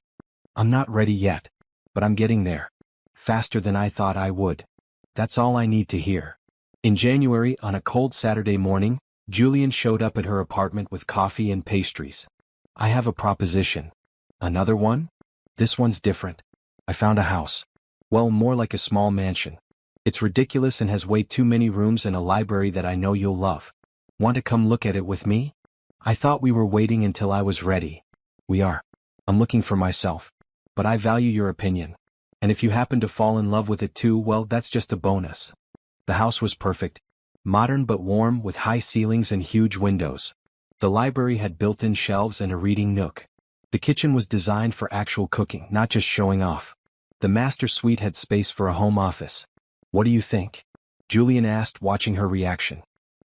I'm not ready yet. But I'm getting there. Faster than I thought I would. That's all I need to hear. In January, on a cold Saturday morning, Julian showed up at her apartment with coffee and pastries. I have a proposition. Another one? This one's different. I found a house. Well, more like a small mansion. It's ridiculous and has way too many rooms and a library that I know you'll love. Want to come look at it with me? I thought we were waiting until I was ready. We are. I'm looking for myself. But I value your opinion. And if you happen to fall in love with it too, well, that's just a bonus. The house was perfect. Modern but warm, with high ceilings and huge windows. The library had built-in shelves and a reading nook. The kitchen was designed for actual cooking, not just showing off. The master suite had space for a home office. What do you think? Julian asked, watching her reaction.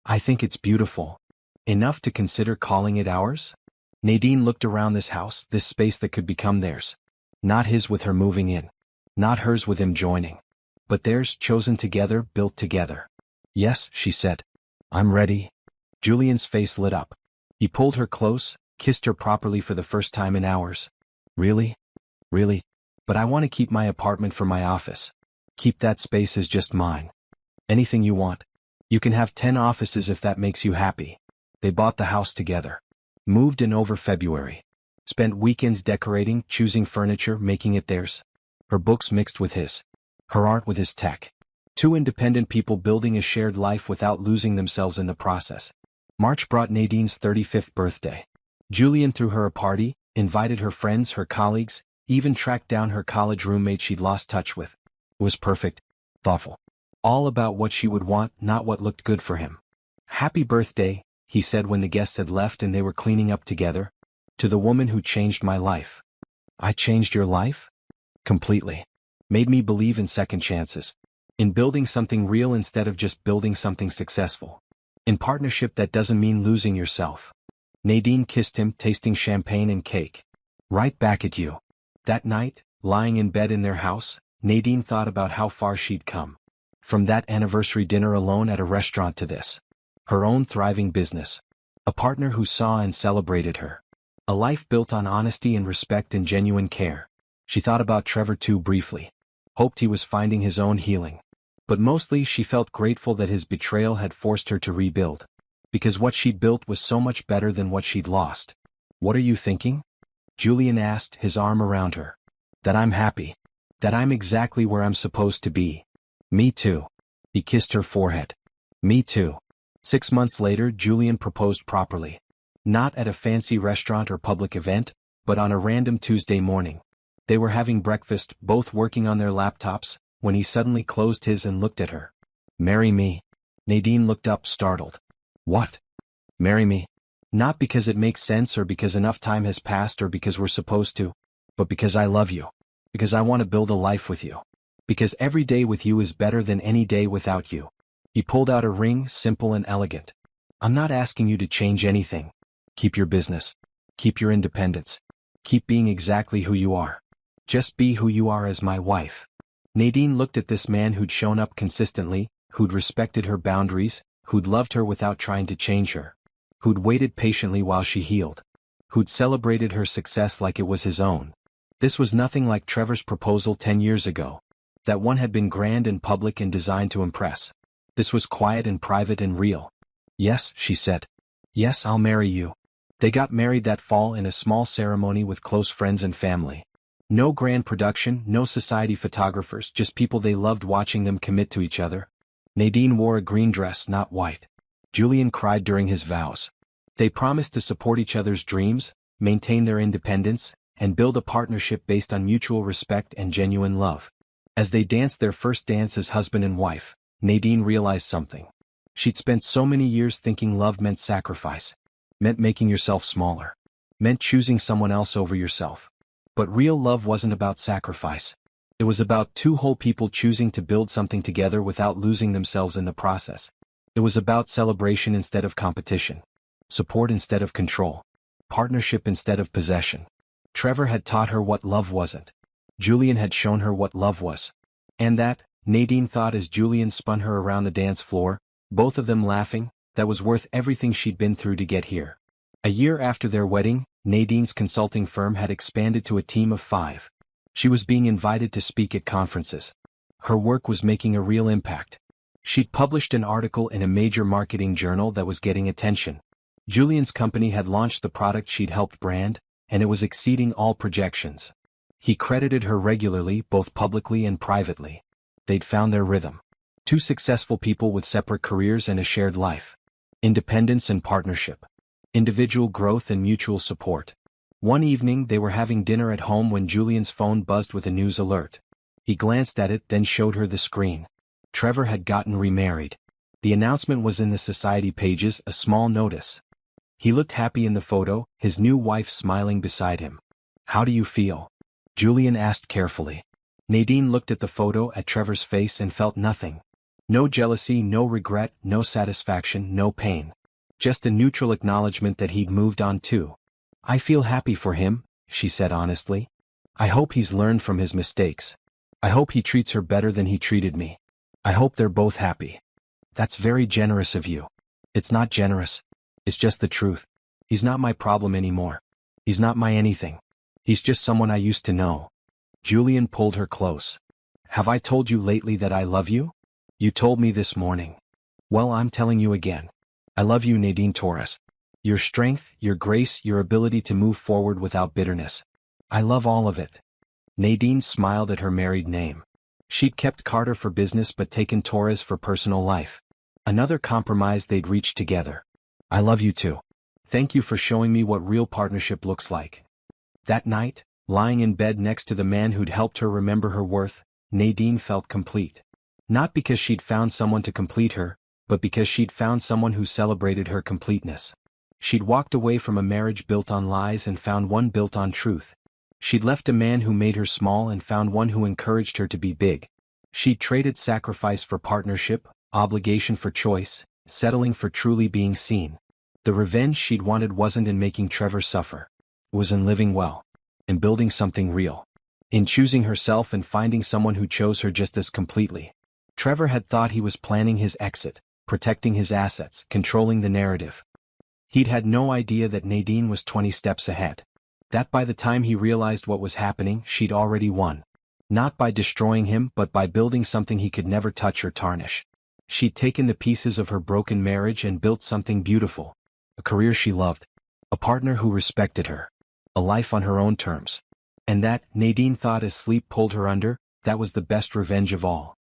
I think it's beautiful. Enough to consider calling it ours? Nadine looked around this house, this space that could become theirs. Not his with her moving in. Not hers with him joining. But theirs, chosen together, built together. Yes, she said. I'm ready. Julian's face lit up. He pulled her close, kissed her properly for the first time in hours. Really? Really? But I want to keep my apartment for my office. Keep that space as just mine. Anything you want. You can have 10 offices if that makes you happy. They bought the house together. Moved in over February. Spent weekends decorating, choosing furniture, making it theirs. Her books mixed with his. Her art with his tech. Two independent people building a shared life without losing themselves in the process. March brought Nadine's 35th birthday. Julian threw her a party, invited her friends, her colleagues, even tracked down her college roommate she'd lost touch with. It was perfect. Thoughtful. All about what she would want, not what looked good for him. Happy birthday, he said when the guests had left and they were cleaning up together. To the woman who changed my life. I changed your life? Completely. Made me believe in second chances. In building something real instead of just building something successful. In partnership that doesn't mean losing yourself. Nadine kissed him, tasting champagne and cake. Right back at you. That night, lying in bed in their house, Nadine thought about how far she'd come. From that anniversary dinner alone at a restaurant to this. Her own thriving business. A partner who saw and celebrated her. A life built on honesty and respect and genuine care. She thought about Trevor too briefly. Hoped he was finding his own healing. But mostly she felt grateful that his betrayal had forced her to rebuild. Because what she'd built was so much better than what she'd lost. What are you thinking? Julian asked, his arm around her. That I'm happy. That I'm exactly where I'm supposed to be. Me too. He kissed her forehead. Me too. 6 months later, Julian proposed properly. Not at a fancy restaurant or public event, but on a random Tuesday morning. They were having breakfast, both working on their laptops, when he suddenly closed his and looked at her. Marry me. Nadine looked up, startled. What? Marry me? Not because it makes sense or because enough time has passed or because we're supposed to, but because I love you. Because I want to build a life with you. Because every day with you is better than any day without you. He pulled out a ring, simple and elegant. I'm not asking you to change anything. Keep your business. Keep your independence. Keep being exactly who you are. Just be who you are as my wife. Nadine looked at this man who'd shown up consistently, who'd respected her boundaries, who'd loved her without trying to change her. Who'd waited patiently while she healed. Who'd celebrated her success like it was his own. This was nothing like Trevor's proposal 10 years ago. That one had been grand and public and designed to impress. This was quiet and private and real. Yes, she said. Yes, I'll marry you. They got married that fall in a small ceremony with close friends and family. No grand production, no society photographers, just people they loved watching them commit to each other. Nadine wore a green dress, not white. Julian cried during his vows. They promised to support each other's dreams, maintain their independence, and build a partnership based on mutual respect and genuine love. As they danced their first dance as husband and wife, Nadine realized something. She'd spent so many years thinking love meant sacrifice. Meant making yourself smaller. Meant choosing someone else over yourself. But real love wasn't about sacrifice. It was about two whole people choosing to build something together without losing themselves in the process. It was about celebration instead of competition. Support instead of control. Partnership instead of possession. Trevor had taught her what love wasn't. Julian had shown her what love was. And that, Nadine thought as Julian spun her around the dance floor, both of them laughing, that was worth everything she'd been through to get here. A year after their wedding, Nadine's consulting firm had expanded to a team of 5. She was being invited to speak at conferences. Her work was making a real impact. She'd published an article in a major marketing journal that was getting attention. Julian's company had launched the product she'd helped brand, and it was exceeding all projections. He credited her regularly, both publicly and privately. They'd found their rhythm. 2 successful people with separate careers and a shared life. Independence and partnership. Individual growth and mutual support. One evening they were having dinner at home when Julian's phone buzzed with a news alert. He glanced at it, then showed her the screen. Trevor had gotten remarried. The announcement was in the society pages, a small notice. He looked happy in the photo, his new wife smiling beside him. How do you feel? Julian asked carefully. Nadine looked at the photo, at Trevor's face, and felt nothing. No jealousy, no regret, no satisfaction, no pain. Just a neutral acknowledgement that he'd moved on too. I feel happy for him, she said honestly. I hope he's learned from his mistakes. I hope he treats her better than he treated me. I hope they're both happy. That's very generous of you. It's not generous. It's just the truth. He's not my problem anymore. He's not my anything. He's just someone I used to know. Julian pulled her close. Have I told you lately that I love you? You told me this morning. Well, I'm telling you again. I love you, Nadine Torres. Your strength, your grace, your ability to move forward without bitterness. I love all of it. Nadine smiled at her married name. She'd kept Carter for business but taken Torres for personal life. Another compromise they'd reached together. I love you too. Thank you for showing me what real partnership looks like. That night, lying in bed next to the man who'd helped her remember her worth, Nadine felt complete. Not because she'd found someone to complete her, but because she'd found someone who celebrated her completeness. She'd walked away from a marriage built on lies and found one built on truth. She'd left a man who made her small and found one who encouraged her to be big. She'd traded sacrifice for partnership, obligation for choice, settling for truly being seen. The revenge she'd wanted wasn't in making Trevor suffer. It was in living well. In building something real. In choosing herself and finding someone who chose her just as completely. Trevor had thought he was planning his exit, protecting his assets, controlling the narrative. He'd had no idea that Nadine was 20 steps ahead. That by the time he realized what was happening, she'd already won. Not by destroying him, but by building something he could never touch or tarnish. She'd taken the pieces of her broken marriage and built something beautiful. A career she loved. A partner who respected her. A life on her own terms. And that, Nadine thought as sleep pulled her under, that was the best revenge of all.